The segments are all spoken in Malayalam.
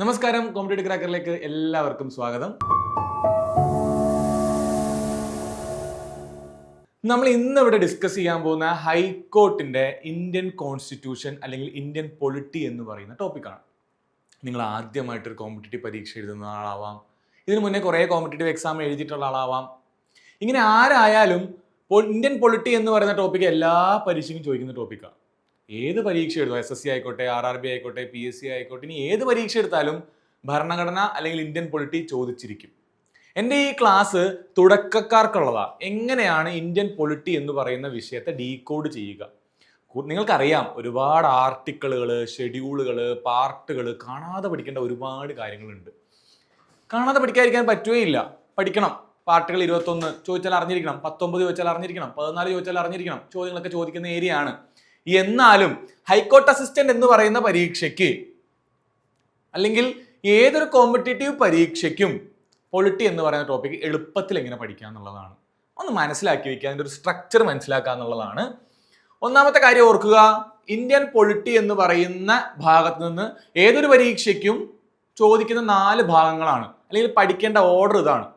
നമസ്കാരം, കോമ്പറ്റേറ്റീവ് ക്രാക്കറിലേക്ക് എല്ലാവർക്കും സ്വാഗതം. നമ്മൾ ഇന്ന് ഇവിടെ ഡിസ്കസ് ചെയ്യാൻ പോകുന്ന ഹൈക്കോർട്ടിന്റെ ഇന്ത്യൻ കോൺസ്റ്റിറ്റ്യൂഷൻ അല്ലെങ്കിൽ ഇന്ത്യൻ പൊളിറ്റി എന്ന് പറയുന്ന ടോപ്പിക്കാണ്. നിങ്ങൾ ആദ്യമായിട്ടൊരു കോമ്പറ്റേറ്റീവ് പരീക്ഷ എഴുതുന്ന ആളാവാം, ഇതിനു മുന്നേ കുറേ കോമ്പറ്റേറ്റീവ് എക്സാം എഴുതിയിട്ടുള്ള ആളാവാം. ഇങ്ങനെ ആരായാലും ഇന്ത്യൻ പൊളിറ്റി എന്ന് പറയുന്ന ടോപ്പിക്ക് എല്ലാ പരീക്ഷയ്ക്കും ചോദിക്കുന്ന ടോപ്പിക്കാണ്. ഏത് പരീക്ഷ എഴുതും, SSC ആയിക്കോട്ടെ, RRB ആയിക്കോട്ടെ, PSC ആയിക്കോട്ടെ, ഇനി ഏത് പരീക്ഷ എടുത്താലും ഭരണഘടന അല്ലെങ്കിൽ ഇന്ത്യൻ പൊളിറ്റി ചോദിച്ചിരിക്കും. എൻ്റെ ഈ ക്ലാസ് തുടക്കക്കാർക്കുള്ളതാ. എങ്ങനെയാണ് ഇന്ത്യൻ പൊളിറ്റി എന്ന് പറയുന്ന വിഷയത്തെ ഡീകോഡ് ചെയ്യുക. നിങ്ങൾക്കറിയാം, ഒരുപാട് ആർട്ടിക്കിളുകൾ, ഷെഡ്യൂളുകൾ, പാർട്ടുകൾ, കാണാതെ പഠിക്കേണ്ട ഒരുപാട് കാര്യങ്ങളുണ്ട്. കാണാതെ പഠിക്കാതിരിക്കാൻ പറ്റുകയില്ല. പഠിക്കണം. പാർട്ടുകൾ 21 ചോദിച്ചാൽ അറിഞ്ഞിരിക്കണം, 19 ചോദിച്ചാൽ അറിഞ്ഞിരിക്കണം, 14 ചോദിച്ചാൽ അറിഞ്ഞിരിക്കണം. ചോദ്യങ്ങളൊക്കെ ചോദിക്കുന്ന ഏരിയ ആണ്. എന്നാലും ഹൈക്കോർട്ട് അസിസ്റ്റന്റ് എന്ന് പറയുന്ന പരീക്ഷയ്ക്ക് അല്ലെങ്കിൽ ഏതൊരു കോമ്പറ്റേറ്റീവ് പരീക്ഷയ്ക്കും പൊളിറ്റി എന്ന് പറയുന്ന ടോപ്പിക്ക് എളുപ്പത്തിൽ എങ്ങനെ പഠിക്കുക എന്നുള്ളതാണ്. ഒന്ന് മനസ്സിലാക്കി വെക്കുക, അതിൻ്റെ ഒരു സ്ട്രക്ചർ മനസ്സിലാക്കുക എന്നുള്ളതാണ്. ഒന്നാമത്തെ കാര്യം ഓർക്കുക, ഇന്ത്യൻ പൊളിറ്റി എന്ന് പറയുന്ന ഭാഗത്ത് നിന്ന് ഏതൊരു പരീക്ഷയ്ക്കും ചോദിക്കുന്ന 4 ഭാഗങ്ങളാണ്, അല്ലെങ്കിൽ പഠിക്കേണ്ട ഓർഡർ ഇതാണ്.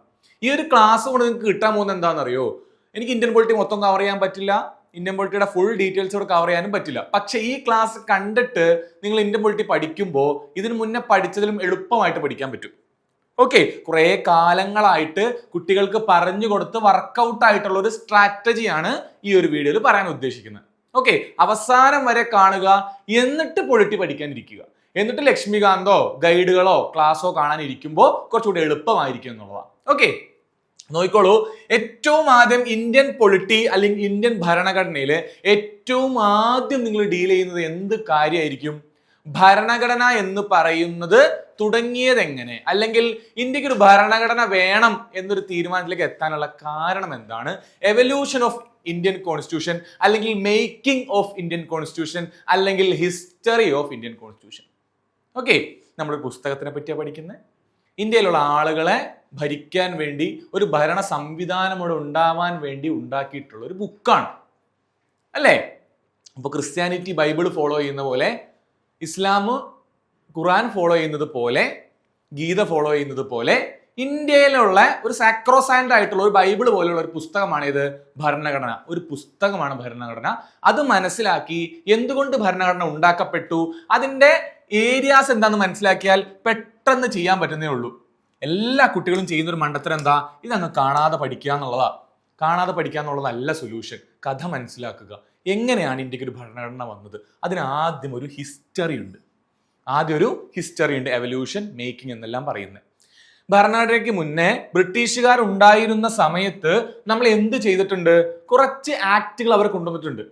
ഈ ഒരു ക്ലാസ് കൊണ്ട് നിങ്ങൾക്ക് കിട്ടാൻ പോകുന്നത് എന്താണെന്നറിയോ? എനിക്ക് ഇന്ത്യൻ പൊളിറ്റി മൊത്തം കവർ ചെയ്യാൻ പറ്റില്ല, ഇന്ത്യൻ പൊളിറ്റിയുടെ ഫുൾ ഡീറ്റെയിൽസ് കൂടെ കവർ ചെയ്യാനും പറ്റില്ല. പക്ഷേ ഈ ക്ലാസ് കണ്ടിട്ട് നിങ്ങൾ ഇന്ത്യൻ പൊളിറ്റി പഠിക്കുമ്പോൾ ഇതിന് മുന്നേ പഠിച്ചതിലും എളുപ്പമായിട്ട് പഠിക്കാൻ പറ്റും. ഓക്കെ, കുറേ കാലങ്ങളായിട്ട് കുട്ടികൾക്ക് പറഞ്ഞു കൊടുത്ത് വർക്കൗട്ട് ആയിട്ടുള്ള ഒരു സ്ട്രാറ്റജിയാണ് ഈ ഒരു വീഡിയോയിൽ പറയാൻ ഉദ്ദേശിക്കുന്നത്. ഓക്കെ, അവസാനം വരെ കാണുക, എന്നിട്ട് പൊളിറ്റി പഠിക്കാനിരിക്കുക. എന്നിട്ട് ലക്ഷ്മികാന്തോ ഗൈഡുകളോ ക്ലാസ്സോ കാണാൻ ഇരിക്കുമ്പോൾ കുറച്ചുകൂടി എളുപ്പമായിരിക്കും എന്നുള്ളതാണ്. ഓക്കെ, നോക്കിക്കോളൂ. ഏറ്റവും ആദ്യം ഇന്ത്യൻ പൊളിറ്റി അല്ലെങ്കിൽ ഇന്ത്യൻ ഭരണഘടനയിൽ ഏറ്റവും ആദ്യം നിങ്ങൾ ഡീൽ ചെയ്യുന്നത് എന്ത് കാര്യമായിരിക്കും? ഭരണഘടന എന്ന് പറയുന്നത് തുടങ്ങിയത് എങ്ങനെ, അല്ലെങ്കിൽ ഇന്ത്യക്ക് ഒരു ഭരണഘടന വേണം എന്നൊരു തീരുമാനത്തിലേക്ക് എത്താനുള്ള കാരണം എന്താണ്? എവല്യൂഷൻ ഓഫ് ഇന്ത്യൻ കോൺസ്റ്റിറ്റ്യൂഷൻ, അല്ലെങ്കിൽ മേക്കിംഗ് ഓഫ് ഇന്ത്യൻ കോൺസ്റ്റിറ്റ്യൂഷൻ, അല്ലെങ്കിൽ history of Indian constitution. Okay, നമ്മുടെ പുസ്തകത്തിനെ പറ്റിയാണ് പഠിക്കുന്നത്. ഇന്ത്യയിലുള്ള ആളുകളെ ഭരിക്കാൻ വേണ്ടി ഒരു ഭരണ സംവിധാനം ഇവിടെ ഉണ്ടാവാൻ വേണ്ടി ഉണ്ടാക്കിയിട്ടുള്ള ഒരു ബുക്കാണ്, അല്ലേ? അപ്പോൾ ക്രിസ്ത്യാനിറ്റി ബൈബിൾ ഫോളോ ചെയ്യുന്ന പോലെ, ഇസ്ലാം ഖുറാൻ ഫോളോ ചെയ്യുന്നത് പോലെ, ഗീത ഫോളോ ചെയ്യുന്നത് പോലെ, ഇന്ത്യയിലുള്ള ഒരു സാക്രോസാൻഡ് ആയിട്ടുള്ള ഒരു ബൈബിൾ പോലെയുള്ള ഒരു പുസ്തകമാണ് ഇത് ഭരണഘടന. ഒരു പുസ്തകമാണ് ഭരണഘടന. അത് മനസ്സിലാക്കി എന്തുകൊണ്ട് ഭരണഘടന ഉണ്ടാക്കപ്പെട്ടു, അതിൻ്റെ ഏരിയാസ് എന്താണെന്ന് മനസ്സിലാക്കിയാൽ പെട്ടെന്ന് ചെയ്യാൻ പറ്റുന്നേ ഉള്ളൂ. എല്ലാ കുട്ടികളും ചെയ്യുന്ന ഒരു മണ്ടത്തരം എന്താ? ഇതങ്ങ് കാണാതെ പഠിക്കുക എന്നുള്ളതാ. കാണാതെ പഠിക്കുക എന്നുള്ളതല്ല സൊല്യൂഷൻ. കഥ മനസ്സിലാക്കുക. എങ്ങനെയാണ് ഇന്ത്യക്ക് ഒരു ഭരണഘടന വന്നത്? അതിന് ആദ്യം ഒരു ഹിസ്റ്ററി ഉണ്ട്. എവല്യൂഷൻ, മേക്കിംഗ് എന്നെല്ലാം പറയുന്നത്. ഭരണഘടനയ്ക്ക് മുന്നേ ബ്രിട്ടീഷുകാർ ഉണ്ടായിരുന്ന സമയത്ത് നമ്മൾ എന്ത് ചെയ്തിട്ടുണ്ട്? കുറച്ച് ആക്ടുകൾ അവർ കൊണ്ടുവന്നിട്ടുണ്ട്.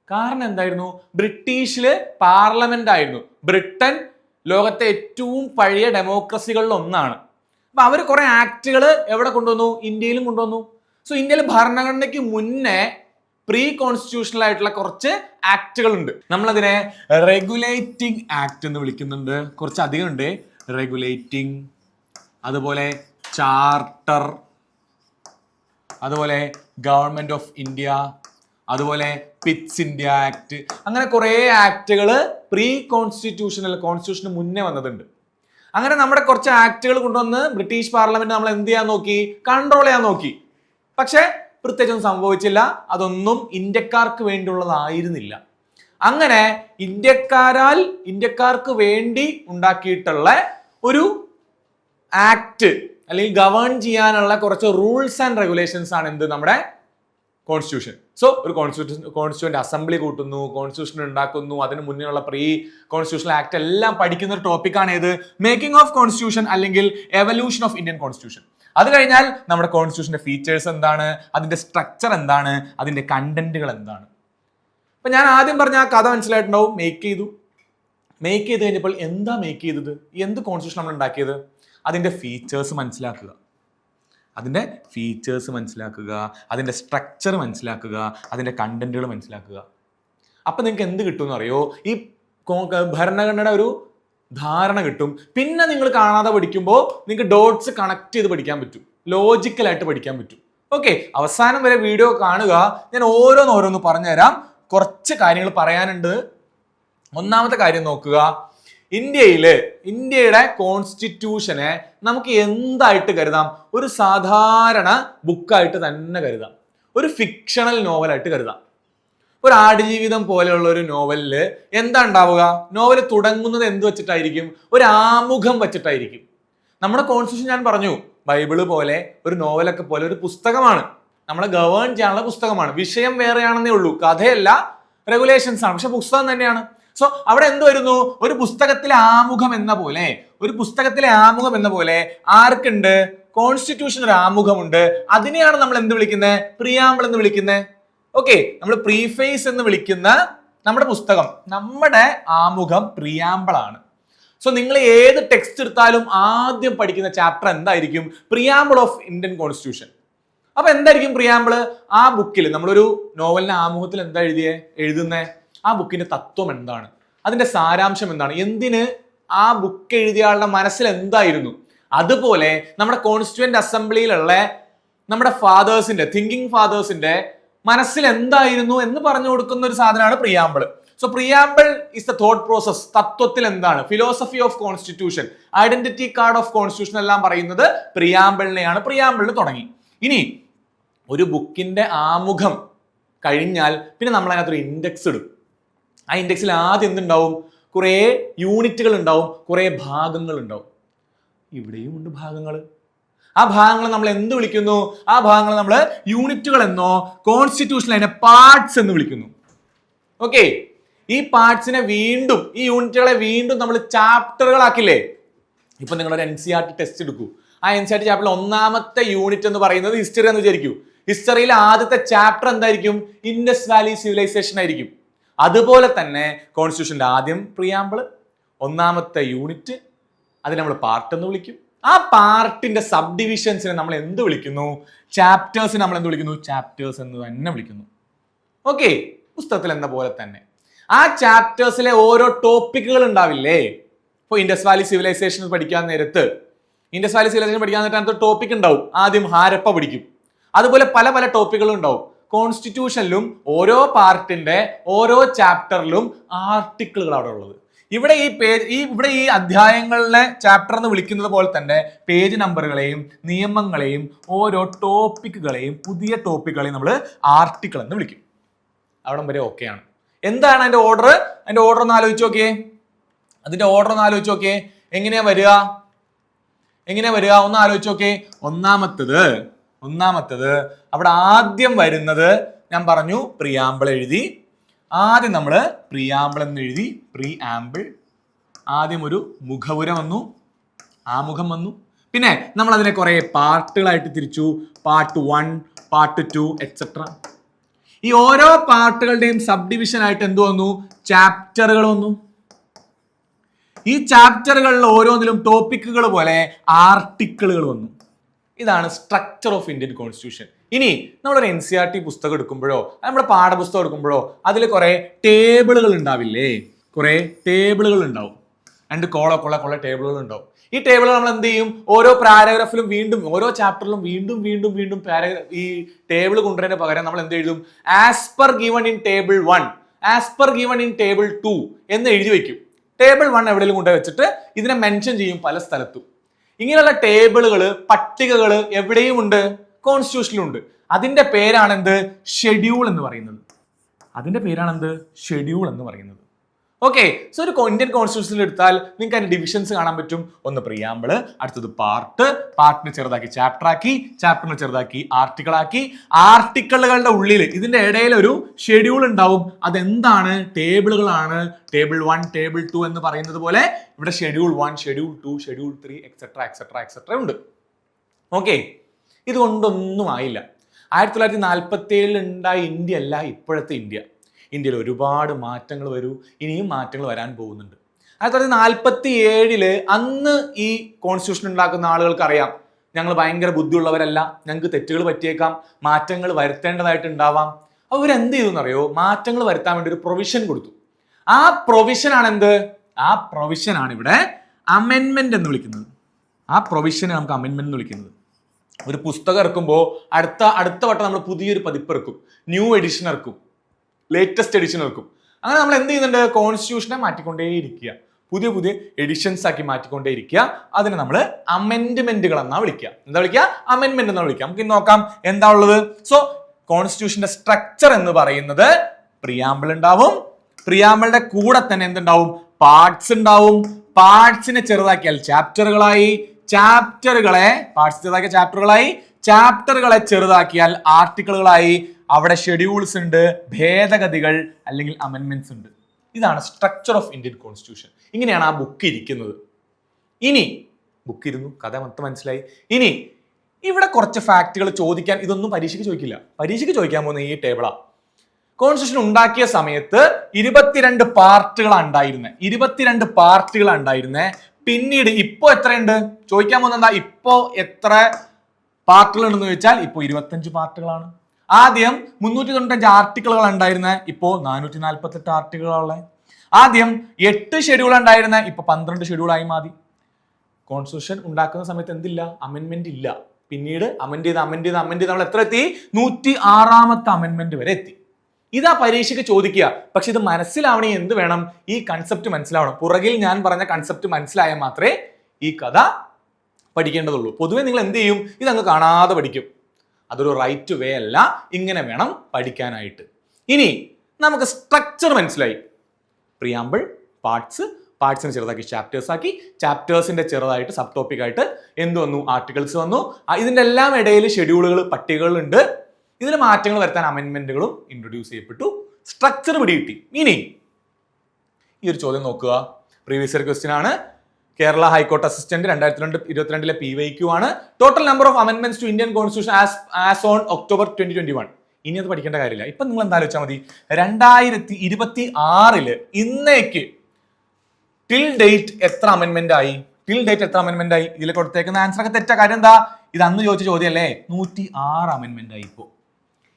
കാരണം എന്തായിരുന്നു? ബ്രിട്ടീഷില് പാർലമെന്റ് ആയിരുന്നു. ബ്രിട്ടൻ ലോകത്തെ ഏറ്റവും പഴയ ഡെമോക്രസികളിൽ ഒന്നാണ്. അപ്പൊ അവർ കുറെ ആക്ടുകൾ എവിടെ കൊണ്ടുവന്നു? ഇന്ത്യയിലും കൊണ്ടുവന്നു. സോ ഇന്ത്യയിൽ ഭരണഘടനയ്ക്ക് മുന്നേ പ്രീ കോൺസ്റ്റിറ്റ്യൂഷണൽ ആയിട്ടുള്ള കുറച്ച് ആക്ടുകൾ ഉണ്ട്. നമ്മളതിനെ റെഗുലേറ്റിംഗ് ആക്ട് എന്ന് വിളിക്കുന്നുണ്ട്. കുറച്ചധികം ഉണ്ട്. റെഗുലേറ്റിംഗ്, അതുപോലെ ചാർട്ടർ, അതുപോലെ ഗവൺമെന്റ് ഓഫ് ഇന്ത്യ, അതുപോലെ പിറ്റ്സ് ഇന്ത്യ ആക്ട്. അങ്ങനെ കുറേ ആക്ടുകൾ പ്രീ കോൺസ്റ്റിറ്റ്യൂഷന് മുന്നേ വന്നതുണ്ട്. അങ്ങനെ നമ്മുടെ കുറച്ച് ആക്ടുകൾ കൊണ്ടുവന്ന് ബ്രിട്ടീഷ് പാർലമെന്റ് നമ്മൾ എന്ത് ചെയ്യാൻ നോക്കി? കൺട്രോൾ ചെയ്യാൻ നോക്കി. പക്ഷെ പ്രത്യേകിച്ചൊന്നും സംഭവിച്ചില്ല. അതൊന്നും ഇന്ത്യക്കാർക്ക് വേണ്ടിയുള്ളതായിരുന്നില്ല. അങ്ങനെ ഇന്ത്യക്കാർക്ക് വേണ്ടി ഉണ്ടാക്കിയിട്ടുള്ള ഒരു ആക്ട് അല്ലെങ്കിൽ ഗവേൺ ചെയ്യാനുള്ള കുറച്ച് റൂൾസ് ആൻഡ് റെഗുലേഷൻസ് ആണ് എന്ത്? നമ്മുടെ കോൺസ്റ്റിറ്റ്യൂഷൻ. സോ ഒരു കോൺസ്റ്റിറ്റ്യൂന്റ് അസംബ്ലി കൂട്ടുന്നു, കോൺസ്റ്റിറ്റ്യൂഷൻ ഉണ്ടാക്കുന്നു, അതിന് മുന്നിലുള്ള പ്രീ കോൺസ്റ്റിറ്റ്യൂഷണൽ ആക്ട് എല്ലാം പഠിക്കുന്ന ഒരു ടോപ്പിക്കാണ് ഏത്? മേക്കിംഗ് ഓഫ് കോൺസ്റ്റിറ്റ്യൂഷൻ അല്ലെങ്കിൽ എവല്യൂഷൻ ഓഫ് ഇന്ത്യൻ കോൺസ്റ്റിറ്റ്യൂഷൻ. അത് കഴിഞ്ഞാൽ നമ്മുടെ കോൺസ്റ്റിറ്റ്യൂഷന്റെ ഫീച്ചേഴ്സ് എന്താണ്, അതിന്റെ സ്ട്രക്ചർ എന്താണ്, അതിന്റെ കണ്ടന്റുകൾ എന്താണ്. അപ്പൊ ഞാൻ ആദ്യം പറഞ്ഞ ആ കഥ മനസ്സിലായിട്ടുണ്ടാവും. മേക്ക് ചെയ്ത് കഴിഞ്ഞപ്പോൾ എന്താ മേക്ക് ചെയ്തത്? എന്ത് കോൺസ്റ്റിറ്റ്യൂഷൻ നമ്മൾ ഉണ്ടാക്കിയത്? അതിന്റെ ഫീച്ചേഴ്സ് മനസ്സിലാക്കുക, അതിൻ്റെ സ്ട്രക്ചർ മനസ്സിലാക്കുക, അതിൻ്റെ കണ്ടന്റുകൾ മനസ്സിലാക്കുക. അപ്പം നിങ്ങൾക്ക് എന്ത് കിട്ടുമെന്ന് അറിയോ? ഈ ഭരണഘടനയുടെ ഒരു ധാരണ കിട്ടും. പിന്നെ നിങ്ങൾ കാണാതെ പഠിക്കുമ്പോൾ നിങ്ങൾക്ക് ഡോട്ട്സ് കണക്ട് ചെയ്ത് പഠിക്കാൻ പറ്റും, ലോജിക്കലായിട്ട് പഠിക്കാൻ പറ്റും. ഓക്കെ, അവസാനം വരെ വീഡിയോ കാണുക. ഞാൻ ഓരോന്ന് പറഞ്ഞുതരാം. കുറച്ച് കാര്യങ്ങൾ പറയാനുണ്ട്. ഒന്നാമത്തെ കാര്യം നോക്കുക, ഇന്ത്യയുടെ കോൺസ്റ്റിറ്റ്യൂഷനെ നമുക്ക് എന്തായിട്ട് കരുതാം? ഒരു സാധാരണ ബുക്കായിട്ട് തന്നെ കരുതാം, ഒരു ഫിക്ഷണൽ നോവലായിട്ട് കരുതാം. ഒരു ആടുജീവിതം പോലെയുള്ള ഒരു നോവലില് എന്താ ഉണ്ടാവുക? നോവൽ തുടങ്ങുന്നത് എന്ത് വെച്ചിട്ടായിരിക്കും? ഒരു ആമുഖം വെച്ചിട്ടായിരിക്കും. നമ്മുടെ കോൺസ്റ്റിറ്റ്യൂഷൻ ഞാൻ പറഞ്ഞു ബൈബിള് പോലെ, ഒരു നോവലൊക്കെ പോലെ ഒരു പുസ്തകമാണ്, നമ്മളെ ഗവേൺ ചെയ്യാനുള്ള പുസ്തകമാണ്. വിഷയം വേറെയാണെന്നേ ഉള്ളൂ, കഥയല്ല, റെഗുലേഷൻസ് ആണ്, പക്ഷെ പുസ്തകം തന്നെയാണ്. സോ അവിടെ എന്ത് വരുന്നു? ഒരു പുസ്തകത്തിലെ ആമുഖം എന്ന പോലെ ആർക്കുണ്ട്? കോൺസ്റ്റിറ്റ്യൂഷൻ ഒരു ആമുഖമുണ്ട്. അതിനെയാണ് നമ്മൾ എന്ത് വിളിക്കുന്നത്? പ്രിയാമ്പിൾ എന്ന് വിളിക്കുന്നത്. ഓക്കെ, നമ്മൾ പ്രീഫേസ് എന്ന് വിളിക്കുന്ന നമ്മുടെ പുസ്തകം, നമ്മുടെ ആമുഖം പ്രിയാമ്പിൾ ആണ്. സോ നിങ്ങൾ ഏത് ടെക്സ്റ്റ് എടുത്താലും ആദ്യം പഠിക്കുന്ന ചാപ്റ്റർ എന്തായിരിക്കും? Preamble of Indian constitution. അപ്പൊ എന്തായിരിക്കും പ്രിയാമ്പിള്? ആ ബുക്കിൽ നമ്മളൊരു നോവലിന്റെ ആമുഖത്തിൽ എന്താ എഴുതുന്നേ? ആ ബുക്കിന്റെ തത്വം എന്താണ്, അതിന്റെ സാരാംശം എന്താണ്, എന്തിന് ആ ബുക്ക് എഴുതിയ ആളുടെ മനസ്സിൽ എന്തായിരുന്നു, അതുപോലെ നമ്മുടെ കോൺസ്റ്റിറ്റ്യൂവന്റ് അസംബ്ലിയിലുള്ള നമ്മുടെ തിങ്കിങ് ഫാദേഴ്സിന്റെ മനസ്സിൽ എന്തായിരുന്നു എന്ന് പറഞ്ഞു കൊടുക്കുന്ന ഒരു സാധനമാണ് preamble. So preamble is the thought process. തത്വത്തിൽ എന്താണ്? Philosophy of constitution, identity card of constitution എല്ലാം പറയുന്നത് പ്രിയാമ്പിളിനെയാണ്. പ്രിയാമ്പിളിൽ തുടങ്ങി. ഇനി ഒരു ബുക്കിന്റെ ആമുഖം കഴിഞ്ഞാൽ പിന്നെ നമ്മൾ അതിനകത്തൊരു ഇൻഡെക്സ് ഇടും. ആ ഇൻഡെക്സിൽ ആദ്യം എന്തുണ്ടാവും? കുറേ യൂണിറ്റുകൾ ഉണ്ടാവും, കുറേ ഭാഗങ്ങൾ ഉണ്ടാവും. ഇവിടെയും ഉണ്ട് ഭാഗങ്ങൾ. ആ ഭാഗങ്ങൾ നമ്മൾ എന്ത് വിളിക്കുന്നു? ആ ഭാഗങ്ങൾ നമ്മൾ യൂണിറ്റുകൾ എന്നോ കോൺസ്റ്റിറ്റ്യൂഷനിൽ അതിനെ പാർട്സ് എന്ന് വിളിക്കുന്നു. ഓക്കെ, ഈ പാർട്സിനെ വീണ്ടും, ഈ യൂണിറ്റുകളെ വീണ്ടും നമ്മൾ ചാപ്റ്ററുകളാക്കില്ലേ? ഇപ്പൊ നിങ്ങളൊരു NCERT ടെസ്റ്റ് എടുക്കൂ. ആ NCERT ചാപ്റ്ററിൽ ഒന്നാമത്തെ യൂണിറ്റ് എന്ന് പറയുന്നത് ഹിസ്റ്ററി എന്ന് വിചാരിക്കൂ. ഹിസ്റ്ററിയിലെ ആദ്യത്തെ ചാപ്റ്റർ എന്തായിരിക്കും? ഇൻഡസ് വാലി സിവിലൈസേഷൻ ആയിരിക്കും. അതുപോലെ തന്നെ കോൺസ്റ്റിറ്റ്യൂഷന്റെ ആദ്യം പ്രിയാമ്പിള്, ഒന്നാമത്തെ യൂണിറ്റ്, അതിനെ നമ്മൾ പാർട്ട് എന്ന് വിളിക്കും. ആ പാർട്ടിന്റെ സബ് ഡിവിഷൻസിനെ നമ്മൾ എന്ത് വിളിക്കുന്നു? ചാപ്റ്റേഴ്സിനെ നമ്മൾ എന്ത് വിളിക്കുന്നു? ചാപ്റ്റേഴ്സ് എന്ന് തന്നെ വിളിക്കുന്നു. ഓക്കെ, പുസ്തകത്തിൽ എന്ന പോലെ തന്നെ ആ ചാപ്റ്റേഴ്സിലെ ഓരോ ടോപ്പിക്കുകൾ ഉണ്ടാവില്ലേ? ഇപ്പോൾ ഇൻഡസ് വാലി സിവിലൈസേഷൻ പഠിക്കാൻ നേരത്ത് ടോപ്പിക് ഉണ്ടാവും. ആദ്യം ഹാരപ്പ പഠിക്കും. അതുപോലെ പല പല ടോപ്പിക്കുകളും ഉണ്ടാവും. കോൺസ്റ്റിറ്റ്യൂഷനിലും ഓരോ പാർട്ടിന്റെ ഓരോ ചാപ്റ്ററിലും ആർട്ടിക്കിളുകൾ അവിടെ ഉള്ളത്. ഇവിടെ ഈ അധ്യായങ്ങളിലെ ചാപ്റ്റർ എന്ന് വിളിക്കുന്നത് പോലെ തന്നെ പേജ് നമ്പറുകളെയും നിയമങ്ങളെയും ഓരോ ടോപ്പിക്കുകളെയും പുതിയ ടോപ്പിക്കുകളെയും നമ്മൾ ആർട്ടിക്കിൾ എന്ന് വിളിക്കും. അവിടം വരെ ഓക്കെയാണ്. എന്താണ് അതിന്റെ ഓർഡർ? ഒന്ന് ആലോചിച്ച് നോക്കിയേ. എങ്ങനെയാ വരിക? ഒന്ന് ആലോചിച്ച് നോക്കിയേ. ഒന്നാമത്തത് അവിടെ ആദ്യം വരുന്നത് ഞാൻ പറഞ്ഞു പ്രിയാമ്പിൾ എഴുതി. ആദ്യം നമ്മൾ പ്രിയാമ്പിൾ എന്ന് എഴുതി. പ്രിയാമ്പിൾ. ആദ്യം ഒരു മുഖവുര വന്നു, ആമുഖം വന്നു. പിന്നെ നമ്മൾ അതിനെ കുറെ പാർട്ടുകളായിട്ട് തിരിച്ചു. Part 1, part 2 etcetera. ഈ ഓരോ പാർട്ടുകളുടെയും സബ് ഡിവിഷൻ ആയിട്ട് എന്ത് വന്നു? ചാപ്റ്ററുകൾ വന്നു. ഈ ചാപ്റ്ററുകളിൽ ഓരോന്നിലും ടോപ്പിക്കുകൾ പോലെ ആർട്ടിക്കിളുകൾ വന്നു. ഇതാണ് സ്ട്രക്ചർ ഓഫ് ഇന്ത്യൻ കോൺസ്റ്റിറ്റ്യൂഷൻ. ഇനി നമ്മളൊരു NCERT പുസ്തകം എടുക്കുമ്പോഴോ നമ്മുടെ പാഠപുസ്തകം എടുക്കുമ്പോഴോ അതിൽ കുറെ ടേബിളുകൾ ഉണ്ടാവില്ലേ? കുറെ ടേബിളുകൾ ഉണ്ടാവും. 2 കോള ടേബിളുകൾ ഉണ്ടാവും. ഈ ടേബിളുകൾ നമ്മൾ എന്ത് ചെയ്യും? ഓരോ പാരഗ്രാഫിലും വീണ്ടും, ഓരോ ചാപ്റ്ററിലും വീണ്ടും ഈ ടേബിൾ കൊണ്ടുവരുന്നതിന് പകരം നമ്മൾ എന്ത് എഴുതും? As per given in table 1, as per given in table 2 എന്ന് എഴുതി വെക്കും. ടേബിൾ 1 എവിടെയെങ്കിലും കൊണ്ടുപോയി വെച്ചിട്ട് ഇതിനെ മെൻഷൻ ചെയ്യും പല സ്ഥലത്തും. ഇങ്ങനെയുള്ള ടേബിളുകൾ, പട്ടികകൾ എവിടെയും ഉണ്ട്, കോൺസ്റ്റിറ്റ്യൂഷനിലുണ്ട്. അതിന്റെ പേരാണ് എന്ത്? ഷെഡ്യൂൾ എന്ന് പറയുന്നത്. ഓക്കെ, സോ ഒരു ഇന്ത്യൻ കോൺസ്റ്റിറ്റ്യൂഷനിൽ എടുത്താൽ നിങ്ങൾക്ക് അതിന്റെ ഡിവിഷൻസ് കാണാൻ പറ്റും. ഒന്ന് പ്രിയാമ്പിള്, അടുത്തത് പാർട്ടിനെ ചെറുതാക്കി ചാപ്റ്റർ ആക്കി, ചാപ്റ്ററിനെ ചെറുതാക്കി ആർട്ടിക്കിൾ ആക്കി. ആർട്ടിക്കിളുകളുടെ ഉള്ളിൽ ഇതിന്റെ ഇടയിൽ ഒരു ഷെഡ്യൂൾ ഉണ്ടാവും. അതെന്താണ്? ടേബിളുകളാണ്. ടേബിൾ 1, ടേബിൾ 2 എന്ന് പറയുന്നത് പോലെ ഇവിടെ ഷെഡ്യൂൾ 1, ഷെഡ്യൂൾ 2, ഷെഡ്യൂൾ 3 എക്സെട്ര ഉണ്ട്. ഓക്കെ, ഇതുകൊണ്ടൊന്നും ആയില്ല. 1947 ഉണ്ടായ ഇന്ത്യ അല്ല ഇപ്പോഴത്തെ ഇന്ത്യ. ഇന്ത്യയിൽ ഒരുപാട് മാറ്റങ്ങൾ ഇനിയും മാറ്റങ്ങൾ വരാൻ പോകുന്നുണ്ട്. 1947 അന്ന് ഈ കോൺസ്റ്റിറ്റ്യൂഷൻ ഉണ്ടാക്കുന്ന ആളുകൾക്ക് അറിയാം, ഞങ്ങൾ ഭയങ്കര ബുദ്ധിയുള്ളവരല്ല, ഞങ്ങൾക്ക് തെറ്റുകൾ പറ്റിയേക്കാം, മാറ്റങ്ങൾ വരുത്തേണ്ടതായിട്ടുണ്ടാവാം. അവരെന്ത് ചെയ്തു എന്നറിയോ? മാറ്റങ്ങൾ വരുത്താൻ വേണ്ടി ഒരു പ്രൊവിഷൻ കൊടുത്തു. ആ പ്രൊവിഷനാണ് എന്ത്? ആ പ്രൊവിഷനാണ് ഇവിടെ അമെൻമെന്റ് എന്ന് വിളിക്കുന്നത്. ആ പ്രൊവിഷനെ നമുക്ക് അമെൻമെന്റ് എന്ന് വിളിക്കുന്നത്. ഒരു പുസ്തകം ഇറക്കുമ്പോൾ അടുത്ത വട്ടം നമ്മൾ പുതിയൊരു പതിപ്പ് ഇറക്കും, ന്യൂ എഡിഷൻ ഇറക്കും, ലേറ്റസ്റ്റ് എഡിഷൻ ഇറക്കും. അങ്ങനെ നമ്മൾ എന്ത് ചെയ്യുന്നുണ്ട്? കോൺസ്റ്റിറ്റ്യൂഷനെ മാറ്റിക്കൊണ്ടേയിരിക്കുക, പുതിയ പുതിയ എഡിഷൻസ് ആക്കി മാറ്റിക്കൊണ്ടേയിരിക്കുക. അതിനെ നമ്മൾ അമെൻഡ്മെന്റുകൾ എന്നാ വിളിക്കുക. എന്താ വിളിക്കുക? അമെൻഡ്മെന്റ് എന്നാ വിളിക്കുക. നമുക്ക് നോക്കാം എന്താ ഉള്ളത്. സോ കോൺസ്റ്റിറ്റ്യൂഷന്റെ സ്ട്രക്ചർ എന്ന് പറയുന്നത് പ്രിയാമ്പിൾ ഉണ്ടാവും. പ്രിയാമ്പിളിന്റെ കൂടെ തന്നെ എന്തുണ്ടാവും? പാർട്സ് ഉണ്ടാവും. പാർട്സിനെ ചെറുതാക്കിയാൽ ചാപ്റ്ററുകളായി, ചാപ്റ്ററുകളെ ചാപ്റ്ററുകളെ ചെറുതാക്കിയാൽ ആർട്ടിക്കിളുകളായി, അവിടെ ഷെഡ്യൂൾസ് ഉണ്ട്, ഭേദഗതികൾ അല്ലെങ്കിൽ അമെൻമെന്റ്സ് ഉണ്ട്. ഇതാണ് സ്ട്രക്ചർ ഓഫ് ഇന്ത്യൻ കോൺസ്റ്റിറ്റ്യൂഷൻ. ഇങ്ങനെയാണ് ആ ബുക്ക് ഇരിക്കുന്നത്. ഇനി ബുക്ക് ഇരുന്നു, കഥ മൊത്തം മനസ്സിലായി. ഇനി ഇവിടെ കുറച്ച് ഫാക്റ്റുകൾ ചോദിക്കാൻ, ഇതൊന്നും പരീക്ഷയ്ക്ക് ചോദിക്കില്ല. പരീക്ഷയ്ക്ക് ചോദിക്കാൻ പോകുന്ന ഈ ടേബിളാ. കോൺസ്റ്റിറ്റ്യൂഷൻ ഉണ്ടാക്കിയ സമയത്ത് 22 പാർട്ടുകളാണ് ഉണ്ടായിരുന്നത്. പിന്നീട് ഇപ്പോ എത്രയുണ്ട് ചോദിക്കാൻ പോകുന്നത് എന്താ? ഇപ്പോ എത്ര പാർട്ടുകൾ ഉണ്ടെന്ന് ചോദിച്ചാൽ ഇപ്പോ 25 പാർട്ടുകളാണ്. ആദ്യം 395 ആർട്ടിക്കിളുകൾ ഉണ്ടായിരുന്നത്, ഇപ്പോ 448 ആർട്ടിക്കിളുകളെ. ആദ്യം 8 ഷെഡ്യൂൾ ഉണ്ടായിരുന്നത്, ഇപ്പൊ 12 ഷെഡ്യൂളായി മാറി. കോൺസ്റ്റിറ്റ്യൂഷൻ ഉണ്ടാക്കുന്ന സമയത്ത് എന്തില്ല? അമെൻമെന്റ് ഇല്ല. പിന്നീട് അമെൻഡ് ചെയ്ത് നമ്മൾ എത്ര എത്തി? 106ാമത്തെ അമെൻമെന്റ് വരെ എത്തി. ഇതാ പരീക്ഷയ്ക്ക് ചോദിക്കുക. പക്ഷെ ഇത് മനസ്സിലാവണമെങ്കിൽ എന്ത് വേണം? ഈ കൺസെപ്റ്റ് മനസ്സിലാവണം. പുറകിൽ ഞാൻ പറഞ്ഞ കൺസെപ്റ്റ് മനസ്സിലായാൽ മാത്രമേ ഈ കഥ പഠിക്കേണ്ടതുള്ളൂ. പൊതുവെ നിങ്ങൾ എന്ത് ചെയ്യും? ഇതങ്ങ് കാണാതെ പഠിക്കും. അതൊരു റൈറ്റ് വേ അല്ല. ഇങ്ങനെ വേണം പഠിക്കാനായിട്ട്. ഇനി നമുക്ക് സ്ട്രക്ചർ മനസ്സിലായി. പ്രിയാമ്പിൾ, പാർട്സിനെ ചെറുതാക്കി ചാപ്റ്റേഴ്സ് ആക്കി, ചാപ്റ്റേഴ്സിന്റെ ചെറുതായിട്ട് സബ് ടോപ്പിക് ആയിട്ട് എന്ത് വന്നു? ആർട്ടിക്കിൾസ് വന്നു. ഇതിന്റെ എല്ലാം ഇടയിൽ ഷെഡ്യൂളുകൾ, പട്ടികകൾ ഉണ്ട്. ഇതിൽ മാറ്റങ്ങൾ വരുത്താൻ അമെൻമെന്റുകളും ഇൻട്രൊഡ്യൂസ് ചെയ്യപ്പെട്ടു. സ്ട്രക്ചർ പിടികിട്ടി. ഇനി ഈ ഒരു ചോദ്യം നോക്കുക. പ്രീവിയസ് ഇയർ ക്വസ്റ്റ്യൻ ആണ്. കേരള ഹൈക്കോർട്ട് അസിസ്റ്റന്റ് 2022 PYQ ആണ്. ടോട്ടൽ നമ്പർ ഓഫ് അമെൻമെന്റ്സ് to Indian constitution as on October 2021. ഇനി അത് പഠിക്കേണ്ട കാര്യമില്ല. ഇപ്പൊ നിങ്ങൾ എന്താ ആലോചിച്ചാൽ മതി. 2026 ഇന്നേക്ക് ടിൽ ഡേറ്റ് എത്ര അമെൻമെന്റ് ആയി? ഇതിൽ കൊടുത്തേക്കുന്ന ആൻസർ ഒക്കെ തെറ്റ. കാര്യം എന്താ? ഇത് അന്ന് ചോദിച്ച ചോദ്യമല്ലേ? 106 അമെൻമെന്റ് ആയി. ഇപ്പോ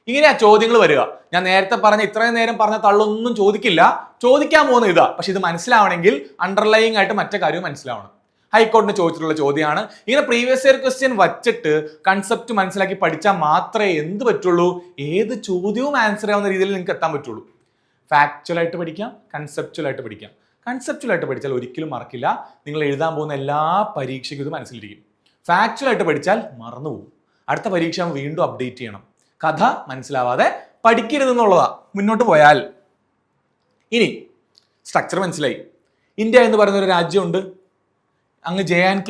ഇങ്ങനെയാ ചോദ്യങ്ങൾ വരിക. ഞാൻ നേരത്തെ പറഞ്ഞ ഇത്രയും നേരം പറഞ്ഞ തള്ളൊന്നും ചോദിക്കില്ല. ചോദിക്കാൻ പോകുന്ന ഇതാ. പക്ഷെ ഇത് മനസ്സിലാവണമെങ്കിൽ അണ്ടർലൈങ് ആയിട്ട് മറ്റേ കാര്യം മനസ്സിലാവണം. ഹൈക്കോടതിന് ചോദിച്ചിട്ടുള്ള ചോദ്യമാണ്. ഇങ്ങനെ പ്രീവിയസ് ഇയർ ക്വസ്റ്റ്യൻ വച്ചിട്ട് കൺസെപ്റ്റ് മനസ്സിലാക്കി പഠിച്ചാൽ മാത്രമേ എന്ത് പറ്റുള്ളൂ? ഏത് ചോദ്യവും ആൻസർ ആവുന്ന രീതിയിൽ നിങ്ങൾക്ക് എത്താൻ പറ്റുള്ളൂ. ഫാക്ച്വൽ ആയിട്ട് പഠിക്കാം, കൺസെപ്ച്വൽ ആയിട്ട് പഠിക്കാം. കൺസെപ്ച്വൽ ആയിട്ട് പഠിച്ചാൽ ഒരിക്കലും മറക്കില്ല. നിങ്ങൾ എഴുതാൻ പോകുന്ന എല്ലാ പരീക്ഷയ്ക്കും ഇത് മനസ്സിലിരിക്കും. ഫാക്ച്വൽ ആയിട്ട് പഠിച്ചാൽ മറന്നുപോകും. അടുത്ത പരീക്ഷ വീണ്ടും അപ്ഡേറ്റ് ചെയ്യണം. കഥ മനസ്സിലാവാതെ പഠിക്കരുതെന്നുള്ളതാ. മുന്നോട്ട് പോയാൽ ഇനി സ്ട്രക്ചർ മനസ്സിലായി. ഇന്ത്യ എന്ന് പറയുന്ന ഒരു രാജ്യമുണ്ട്. അങ്ങ് JNK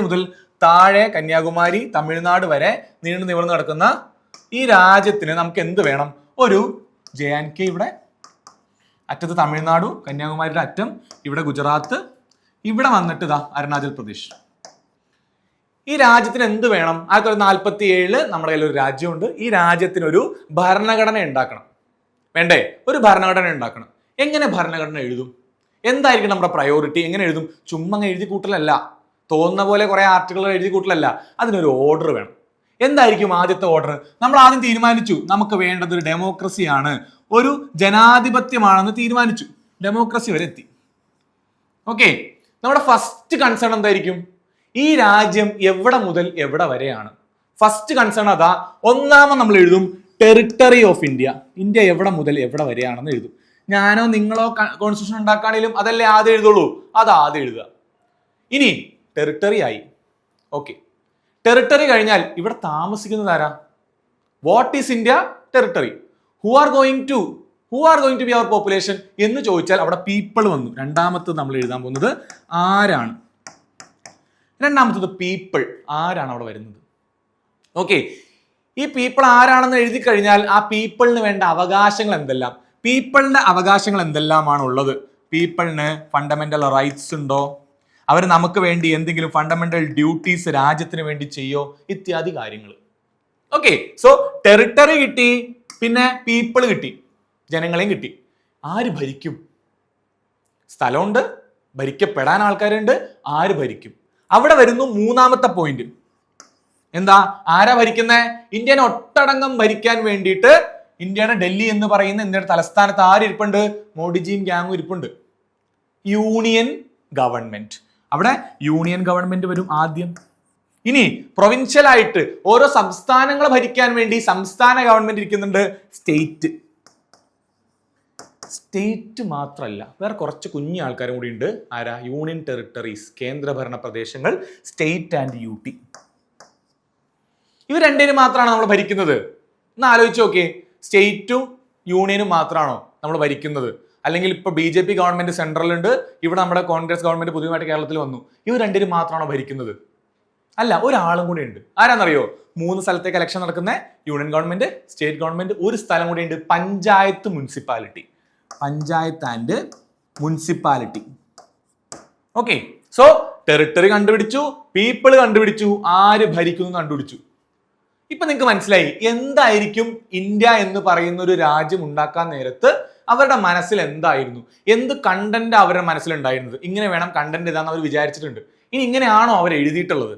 മുതൽ താഴെ കന്യാകുമാരി, തമിഴ്നാട് വരെ നീണ്ടു നിവർന്ന് കിടക്കുന്ന ഈ രാജ്യത്തിന് നമുക്ക് എന്ത് വേണം? ഒരു JNK ഇവിടെ അറ്റത്ത് തമിഴ്നാടു, കന്യാകുമാരിയുടെ അറ്റം ഇവിടെ ഗുജറാത്ത്, ഇവിടെ വന്നിട്ട് ഇതാ അരുണാചൽ പ്രദേശ്. ഈ രാജ്യത്തിന് എന്ത് വേണം? 1947 നമ്മുടെ കയ്യിൽ ഒരു രാജ്യമുണ്ട്. ഈ രാജ്യത്തിനൊരു ഭരണഘടന ഉണ്ടാക്കണം. വേണ്ടേ? ഒരു ഭരണഘടന ഉണ്ടാക്കണം. എങ്ങനെ ഭരണഘടന എഴുതും? എന്തായിരിക്കും നമ്മുടെ പ്രയോറിറ്റി? എങ്ങനെ എഴുതും? ചുമ്മാ എഴുതി കൂട്ടലല്ല. തോന്നുന്ന പോലെ കുറെ ആർട്ടിക്കിളുകൾ എഴുതി കൂട്ടലല്ല. അതിനൊരു ഓർഡർ വേണം. എന്തായിരിക്കും ആദ്യത്തെ ഓർഡർ? നമ്മൾ ആദ്യം തീരുമാനിച്ചു നമുക്ക് വേണ്ടത് ഒരു ഡെമോക്രസിയാണ്, ഒരു ജനാധിപത്യമാണെന്ന് തീരുമാനിച്ചു. ഡെമോക്രസി വരെ എത്തി. ഓക്കെ, നമ്മുടെ ഫസ്റ്റ് കൺസേൺ എന്തായിരിക്കും? ഈ രാജ്യം എവിടെ മുതൽ എവിടെ വരെയാണ്? ഫസ്റ്റ് കൺസേൺ അതാ. ഒന്നാമത് നമ്മൾ എഴുതും ടെറിട്ടറി ഓഫ് ഇന്ത്യ. ഇന്ത്യ എവിടെ മുതൽ എവിടെ വരെയാണെന്ന് എഴുതും. ഞാനോ നിങ്ങളോ കോൺസ്റ്റിറ്റ്യൂഷൻ ഉണ്ടാക്കുകയാണെങ്കിലും അതല്ലേ ആദ്യം എഴുതുള്ളൂ. അത് ആദ്യം എഴുതുക. ഇനി ടെറിട്ടറി ആയി. ഓക്കെ, ടെറിട്ടറി കഴിഞ്ഞാൽ ഇവിടെ താമസിക്കുന്നത് ആരാ? What is India? Territory. Who are going to be our population എന്ന് ചോദിച്ചാൽ അവിടെ പീപ്പിൾ വന്നു. രണ്ടാമത്തത് നമ്മൾ എഴുതാൻ പോകുന്നത് ആരാണ്? രണ്ടാമത്തത് പീപ്പിൾ. ആരാണ് അവിടെ വരുന്നത്? ഓക്കെ, ഈ പീപ്പിൾ ആരാണെന്ന് എഴുതി കഴിഞ്ഞാൽ ആ പീപ്പിളിന് വേണ്ട അവകാശങ്ങൾ എന്തെല്ലാം? പീപ്പിളിന്റെ അവകാശങ്ങൾ എന്തെല്ലാമാണ് ഉള്ളത്? പീപ്പിളിന് ഫണ്ടമെന്റൽ റൈറ്റ്സ് ഉണ്ടോ? അവർ നമുക്ക് വേണ്ടി എന്തെങ്കിലും ഫണ്ടമെന്റൽ ഡ്യൂട്ടീസ് രാജ്യത്തിന് വേണ്ടി ചെയ്യോ? ഇത്യാദി കാര്യങ്ങൾ. ഓക്കെ, സോ ടെറിട്ടറി കിട്ടി, പിന്നെ പീപ്പിൾ കിട്ടി, ജനങ്ങളെയും കിട്ടി. ആര് ഭരിക്കും? സ്ഥലമുണ്ട്, ഭരിക്കപ്പെടാൻ ആൾക്കാരുണ്ട്. ആര് ഭരിക്കും? അവിടെ വരുന്നു മൂന്നാമത്തെ പോയിന്റ്. എന്താ? ആരാ ഭരിക്കുന്നേ? ഇന്ത്യനെ ഒട്ടടങ്കം ഭരിക്കാൻ വേണ്ടിയിട്ട് ഇന്ത്യയുടെ ഡൽഹി എന്ന് പറയുന്ന ഇന്ത്യയുടെ തലസ്ഥാനത്ത് ആര് ഇരിപ്പുണ്ട്? മോഡിജിയും ഗ്യാങ്ങും ഇരിപ്പുണ്ട്. Union government. അവിടെ യൂണിയൻ ഗവൺമെന്റ് വരും ആദ്യം. ഇനി പ്രൊവിൻഷ്യൽ ആയിട്ട് ഓരോ സംസ്ഥാനങ്ങളെ ഭരിക്കാൻ വേണ്ടി സംസ്ഥാന ഗവൺമെന്റ് ഇരിക്കുന്നുണ്ട്. സ്റ്റേറ്റ് മാത്രമല്ല, വേറെ കുറച്ച് കുഞ്ഞു ആൾക്കാരും കൂടി ഉണ്ട്. ആരാ? യൂണിയൻ ടെറിട്ടറീസ്, കേന്ദ്രഭരണ പ്രദേശങ്ങൾ, സ്റ്റേറ്റ് ആൻഡ് യൂട്ടി. ഇവർ രണ്ടേരും മാത്രമാണോ നമ്മൾ ഭരിക്കുന്നത്? ഒന്ന് ആലോചിച്ച് നോക്കിയേ. സ്റ്റേറ്റും യൂണിയനും മാത്രമാണോ നമ്മൾ ഭരിക്കുന്നത്? അല്ലെങ്കിൽ ഇപ്പൊ BJP ഗവൺമെന്റ് സെൻട്രലുണ്ട്, ഇവിടെ നമ്മുടെ കോൺഗ്രസ് ഗവൺമെന്റ് പുതിയതായിട്ട് കേരളത്തിൽ വന്നു. ഇവർ രണ്ടേരും മാത്രമാണോ ഭരിക്കുന്നത്? അല്ല, ഒരാളും കൂടി ഉണ്ട്. ആരാന്നറിയോ? 3 സ്ഥലത്തേക്ക് ഇലക്ഷൻ നടക്കുന്ന യൂണിയൻ ഗവൺമെന്റ്, സ്റ്റേറ്റ് ഗവൺമെന്റ്, ഒരു സ്ഥലം കൂടി ഉണ്ട്, panchayat municipality. Panchayat and municipality. Okay, so territory കണ്ടുപിടിച്ചു, പീപ്പിൾ കണ്ടുപിടിച്ചു, ആര് ഭരിക്കുന്നു കണ്ടുപിടിച്ചു. ഇപ്പൊ നിങ്ങൾക്ക് മനസ്സിലായി എന്തായിരിക്കും ഇന്ത്യ എന്ന് പറയുന്ന ഒരു രാജ്യം ഉണ്ടാക്കാൻ നേരത്ത് അവരുടെ മനസ്സിൽ എന്തായിരുന്നു, എന്ത് കണ്ടന്റ് അവരുടെ മനസ്സിലുണ്ടായിരുന്നത്. ഇങ്ങനെ വേണം കണ്ടന്റ് ഇതാന്ന് അവർ വിചാരിച്ചിട്ടുണ്ട്. ഇനി ഇങ്ങനെയാണോ അവർ എഴുതിയിട്ടുള്ളത്?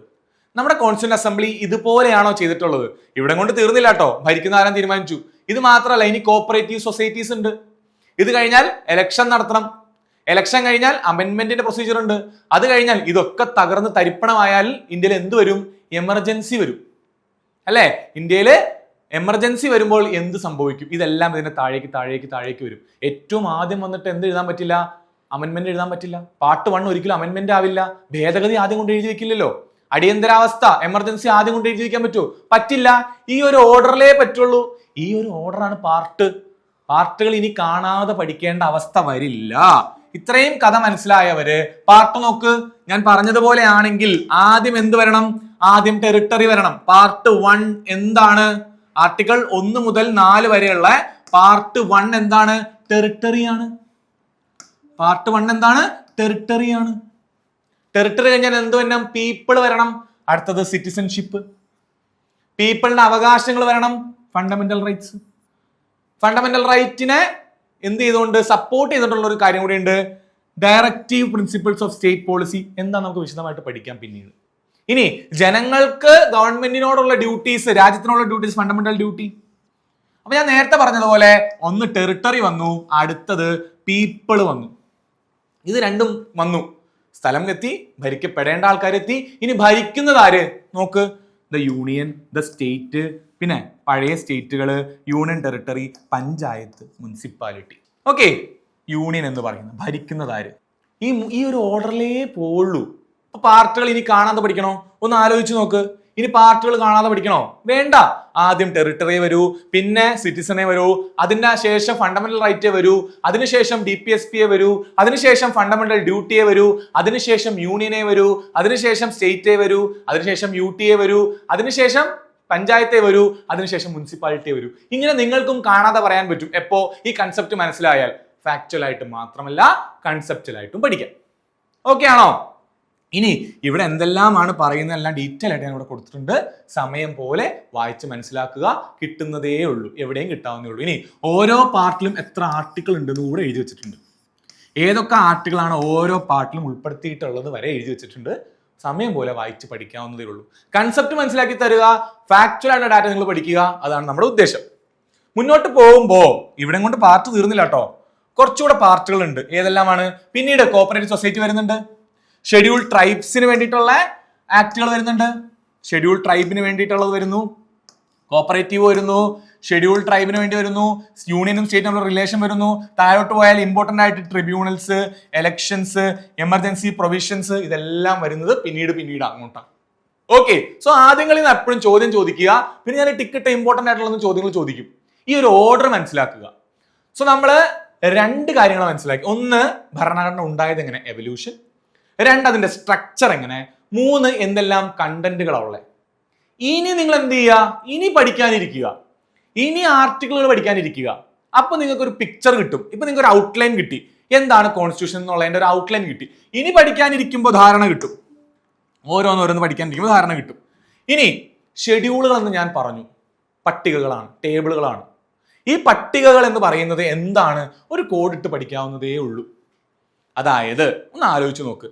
നമ്മുടെ കോൺസ്റ്റിറ്റ്യൂന്റ് അസംബ്ലി ഇതുപോലെയാണോ ചെയ്തിട്ടുള്ളത്? ഇവിടെ കൊണ്ട് തീർന്നില്ല കേട്ടോ, ഭരിക്കുന്ന ആരാൻ തീരുമാനിച്ചു. ഇത് മാത്രമല്ല, ഇനി കോപ്പറേറ്റീവ് സൊസൈറ്റീസ് ഉണ്ട്. ഇത് കഴിഞ്ഞാൽ എലക്ഷൻ നടത്തണം. എലക്ഷൻ കഴിഞ്ഞാൽ അമെന്റ്മെന്റിന്റെ പ്രൊസീജിയർ ഉണ്ട്. അത് കഴിഞ്ഞാൽ ഇതൊക്കെ തകർന്ന് തരിപ്പണമായാൽ ഇന്ത്യയിൽ എന്ത് വരും? എമർജൻസി വരും, അല്ലേ? ഇന്ത്യയില് എമർജൻസി വരുമ്പോൾ എന്ത് സംഭവിക്കും? ഇതെല്ലാം ഇതിന്റെ താഴേക്ക് താഴേക്ക് താഴേക്ക് വരും. ഏറ്റവും ആദ്യം വന്നിട്ട് എന്ത് എഴുതാൻ പറ്റില്ല? അമെന്റ്മെന്റ് എഴുതാൻ പറ്റില്ല. പാർട്ട് 1 ഒരിക്കലും അമെന്റ്മെന്റ് ആവില്ല. ഭേദഗതി ആദ്യം കൊണ്ട് എഴുതി വെക്കില്ലല്ലോ. അടിയന്തരാവസ്ഥ, എമർജൻസി ആദ്യം കൊണ്ട് എഴുതി വെക്കാൻ പറ്റുമോ? പറ്റില്ല. ഈ ഒരു ഓർഡറിലേ പറ്റുള്ളൂ. ഈ ഒരു ഓർഡറാണ് പാർട്ടുകൾ ഇനി കാണാതെ പഠിക്കേണ്ട അവസ്ഥ വരില്ല. ഇത്രയും കഥ മനസ്സിലായവര് പാർട്ട് നോക്ക്. ഞാൻ പറഞ്ഞതുപോലെ ആണെങ്കിൽ ആദ്യം എന്ത് വരണം? ആദ്യം ടെറിട്ടറി വരണം. പാർട്ട് 1 എന്താണ്? ആർട്ടിക്കിൾ 1 മുതൽ 4 വരെയുള്ള പാർട്ട് 1 എന്താണ്? ടെറിട്ടറിയാണ്. പാർട്ട് 1 എന്താണ്? ടെറിട്ടറിയാണ്. ടെറിട്ടറി കഴിഞ്ഞാൽ എന്ത് വരണം? പീപ്പിൾ വരണം. അടുത്തത് സിറ്റിസൺഷിപ്പ്. പീപ്പിളിന്റെ അവകാശങ്ങൾ വരണം. Fundamental rights. ഫണ്ടമെന്റൽ റൈറ്റിനെ എന്ത് ചെയ്തുകൊണ്ട് സപ്പോർട്ട് ചെയ്തിട്ടുള്ള ഒരു കാര്യം കൂടി ഉണ്ട്, directive principles of state policy. എന്താ നമുക്ക് വിശദമായിട്ട് പഠിക്കാം പിന്നീട്. ഇനി ജനങ്ങൾക്ക് ഗവൺമെന്റിനോടുള്ള ഡ്യൂട്ടീസ്, രാജ്യത്തിനുള്ള ഡ്യൂട്ടീസ്, ഫണ്ടമെന്റൽ ഡ്യൂട്ടി. അപ്പൊ ഞാൻ നേരത്തെ പറഞ്ഞതുപോലെ ഒന്ന് ടെറിട്ടറി വന്നു, അടുത്തത് പീപ്പിൾ വന്നു. ഇത് രണ്ടും വന്നു. സ്ഥലം എത്തി, ഭരിക്കപ്പെടേണ്ട ആൾക്കാരെത്തി. ഇനി ഭരിക്കുന്നത് ആര്? നോക്ക്, ദ യൂണിയൻ, ദ സ്റ്റേറ്റ്, പിന്നെ പഴയ സ്റ്റേറ്റുകള്, union territory, panchayat, municipality. Okay, union എന്ന് പറയുന്നത് ഭരിക്കുന്നത് ആര്? ഈ ഒരു ഓർഡറിലേ പോവുള്ളൂ. അപ്പൊ പാർട്ടുകൾ ഇനി കാണാതെ പഠിക്കണോ? ഒന്ന് ആലോചിച്ച് നോക്ക്. ഇനി പാർട്ടുകൾ കാണാതെ പഠിക്കണോ? വേണ്ട. ആദ്യം ടെറിട്ടറി വരൂ, പിന്നെ സിറ്റിസനെ വരൂ, അതിന് ശേഷം ഫണ്ടമെന്റൽ റൈറ്റ് വരൂ, അതിനുശേഷം DPSP വരൂ, അതിനുശേഷം ഫണ്ടമെന്റൽ ഡ്യൂട്ടിയെ വരൂ, അതിനുശേഷം യൂണിയനെ വരൂ, അതിനുശേഷം സ്റ്റേറ്റേ വരൂ, അതിനുശേഷം UTA വരൂ, അതിനുശേഷം പഞ്ചായത്തെ വരൂ, അതിനുശേഷം മുനിസിപ്പാലിറ്റി വരൂ. ഇങ്ങനെ നിങ്ങൾക്കും കാണാതെ പറയാൻ പറ്റും. എപ്പോ? ഈ കൺസെപ്റ്റ് മനസ്സിലായാൽ. ഫാക്ച്വൽ ആയിട്ട് മാത്രമല്ല, കൺസെപ്റ്റലായിട്ടും പഠിക്കാം. ഓക്കെ ആണോ? ഇനി ഇവിടെ എന്തെല്ലാമാണ് പറയുന്നതെല്ലാം ഡീറ്റെയിൽ ആയിട്ട് ഞാൻ ഇവിടെ കൊടുത്തിട്ടുണ്ട്. സമയം പോലെ വായിച്ച് മനസ്സിലാക്കുക. കിട്ടുന്നതേ ഉള്ളൂ, എവിടെയും കിട്ടാവുന്നേ ഉള്ളൂ. ഇനി ഓരോ പാർട്ടിലും എത്ര ആർട്ടിക്കിൾ ഉണ്ടെന്ന് കൂടെ എഴുതി വെച്ചിട്ടുണ്ട്. ഏതൊക്കെ ആർട്ടിക്കിളാണ് ഓരോ പാർട്ടിലും ഉൾപ്പെടുത്തിയിട്ടുള്ളത് വരെ എഴുതി വെച്ചിട്ടുണ്ട്. സമയം പോലെ വായിച്ച് പഠിക്കാവുന്നതേ ഉള്ളൂ. കൺസെപ്റ്റ് മനസ്സിലാക്കി തരിക, ഫാക്ച്വൽ ആയിട്ടുള്ള ഡാറ്റ നിങ്ങൾ പഠിക്കുക. അതാണ് നമ്മുടെ ഉദ്ദേശം. മുന്നോട്ട് പോകുമ്പോൾ ഇവിടെ കൊണ്ട് പാർട്ട് തീർന്നില്ല കേട്ടോ, കുറച്ചുകൂടെ പാർട്ടുകൾ ഉണ്ട്. ഏതെല്ലാമാണ്? പിന്നീട് കോപ്പറേറ്റീവ് സൊസൈറ്റി വരുന്നുണ്ട്, ഷെഡ്യൂൾ ട്രൈബ്സിന് വേണ്ടിയിട്ടുള്ള ആക്ടുകൾ വരുന്നുണ്ട്, ഷെഡ്യൂൾ ട്രൈബിന് വേണ്ടിയിട്ടുള്ളത് വരുന്നു, കോപ്പറേറ്റീവ് വരുന്നു, ഷെഡ്യൂൾ ട്രൈബിന് വേണ്ടി വരുന്നു, യൂണിയനും സ്റ്റേറ്റും തമ്മിലുള്ള റിലേഷൻ വരുന്നു. താഴോട്ട് പോയാൽ ഇമ്പോർട്ടന്റ് ആയിട്ട് ട്രിബ്യൂണൽസ്, എലക്ഷൻസ്, എമർജൻസി പ്രൊവിഷൻസ്, ഇതെല്ലാം വരുന്നത് പിന്നീട് അങ്ങോട്ടാണ്. ഓക്കെ, സോ ആദ്യങ്ങളിൽ നിന്ന് എപ്പോഴും ചോദ്യം ചോദിക്കുക. പിന്നെ ഞാൻ ടിക്കറ്റ് ഇമ്പോർട്ടന്റ് ആയിട്ടുള്ള ചോദ്യങ്ങൾ ചോദിക്കും. ഈ ഒരു ഓർഡർ മനസ്സിലാക്കുക. സോ നമ്മള് 2 കാര്യങ്ങൾ മനസ്സിലാക്കി. ഒന്ന്, ഭരണഘടന ഉണ്ടായത് എങ്ങനെ, എവല്യൂഷൻ. 2, അതിന്റെ സ്ട്രക്ചർ എങ്ങനെ. 3, എന്തെല്ലാം കണ്ടന്റുകളാണ് ഉള്ളത്. ഇനി നിങ്ങൾ എന്ത് ചെയ്യുക? ഇനി പഠിക്കാനിരിക്കുക, ഇനി ആർട്ടിക്കിളുകൾ പഠിക്കാനിരിക്കുക. അപ്പൊ നിങ്ങൾക്ക് ഒരു പിക്ചർ കിട്ടും. ഇപ്പൊ നിങ്ങൾക്ക് ഒരു ഔട്ട്ലൈൻ കിട്ടി, എന്താണ് കോൺസ്റ്റിറ്റ്യൂഷൻ എന്നുള്ളതിന്റെ ഒരു ഔട്ട്ലൈൻ കിട്ടി. ഇനി പഠിക്കാനിരിക്കുമ്പോൾ ധാരണ കിട്ടും, ഓരോന്നോരോന്ന് പഠിക്കാനിരിക്കുമ്പോൾ ധാരണ കിട്ടും. ഇനി ഷെഡ്യൂളുകൾ എന്ന് ഞാൻ പറഞ്ഞു, പട്ടികകളാണ്, ടേബിളുകളാണ്. ഈ പട്ടികകൾ എന്ന് പറയുന്നത് എന്താണ്? ഒരു കോഡിട്ട് പഠിക്കാവുന്നതേ ഉള്ളൂ. അതായത് ഒന്ന് ആലോചിച്ച് നോക്ക്,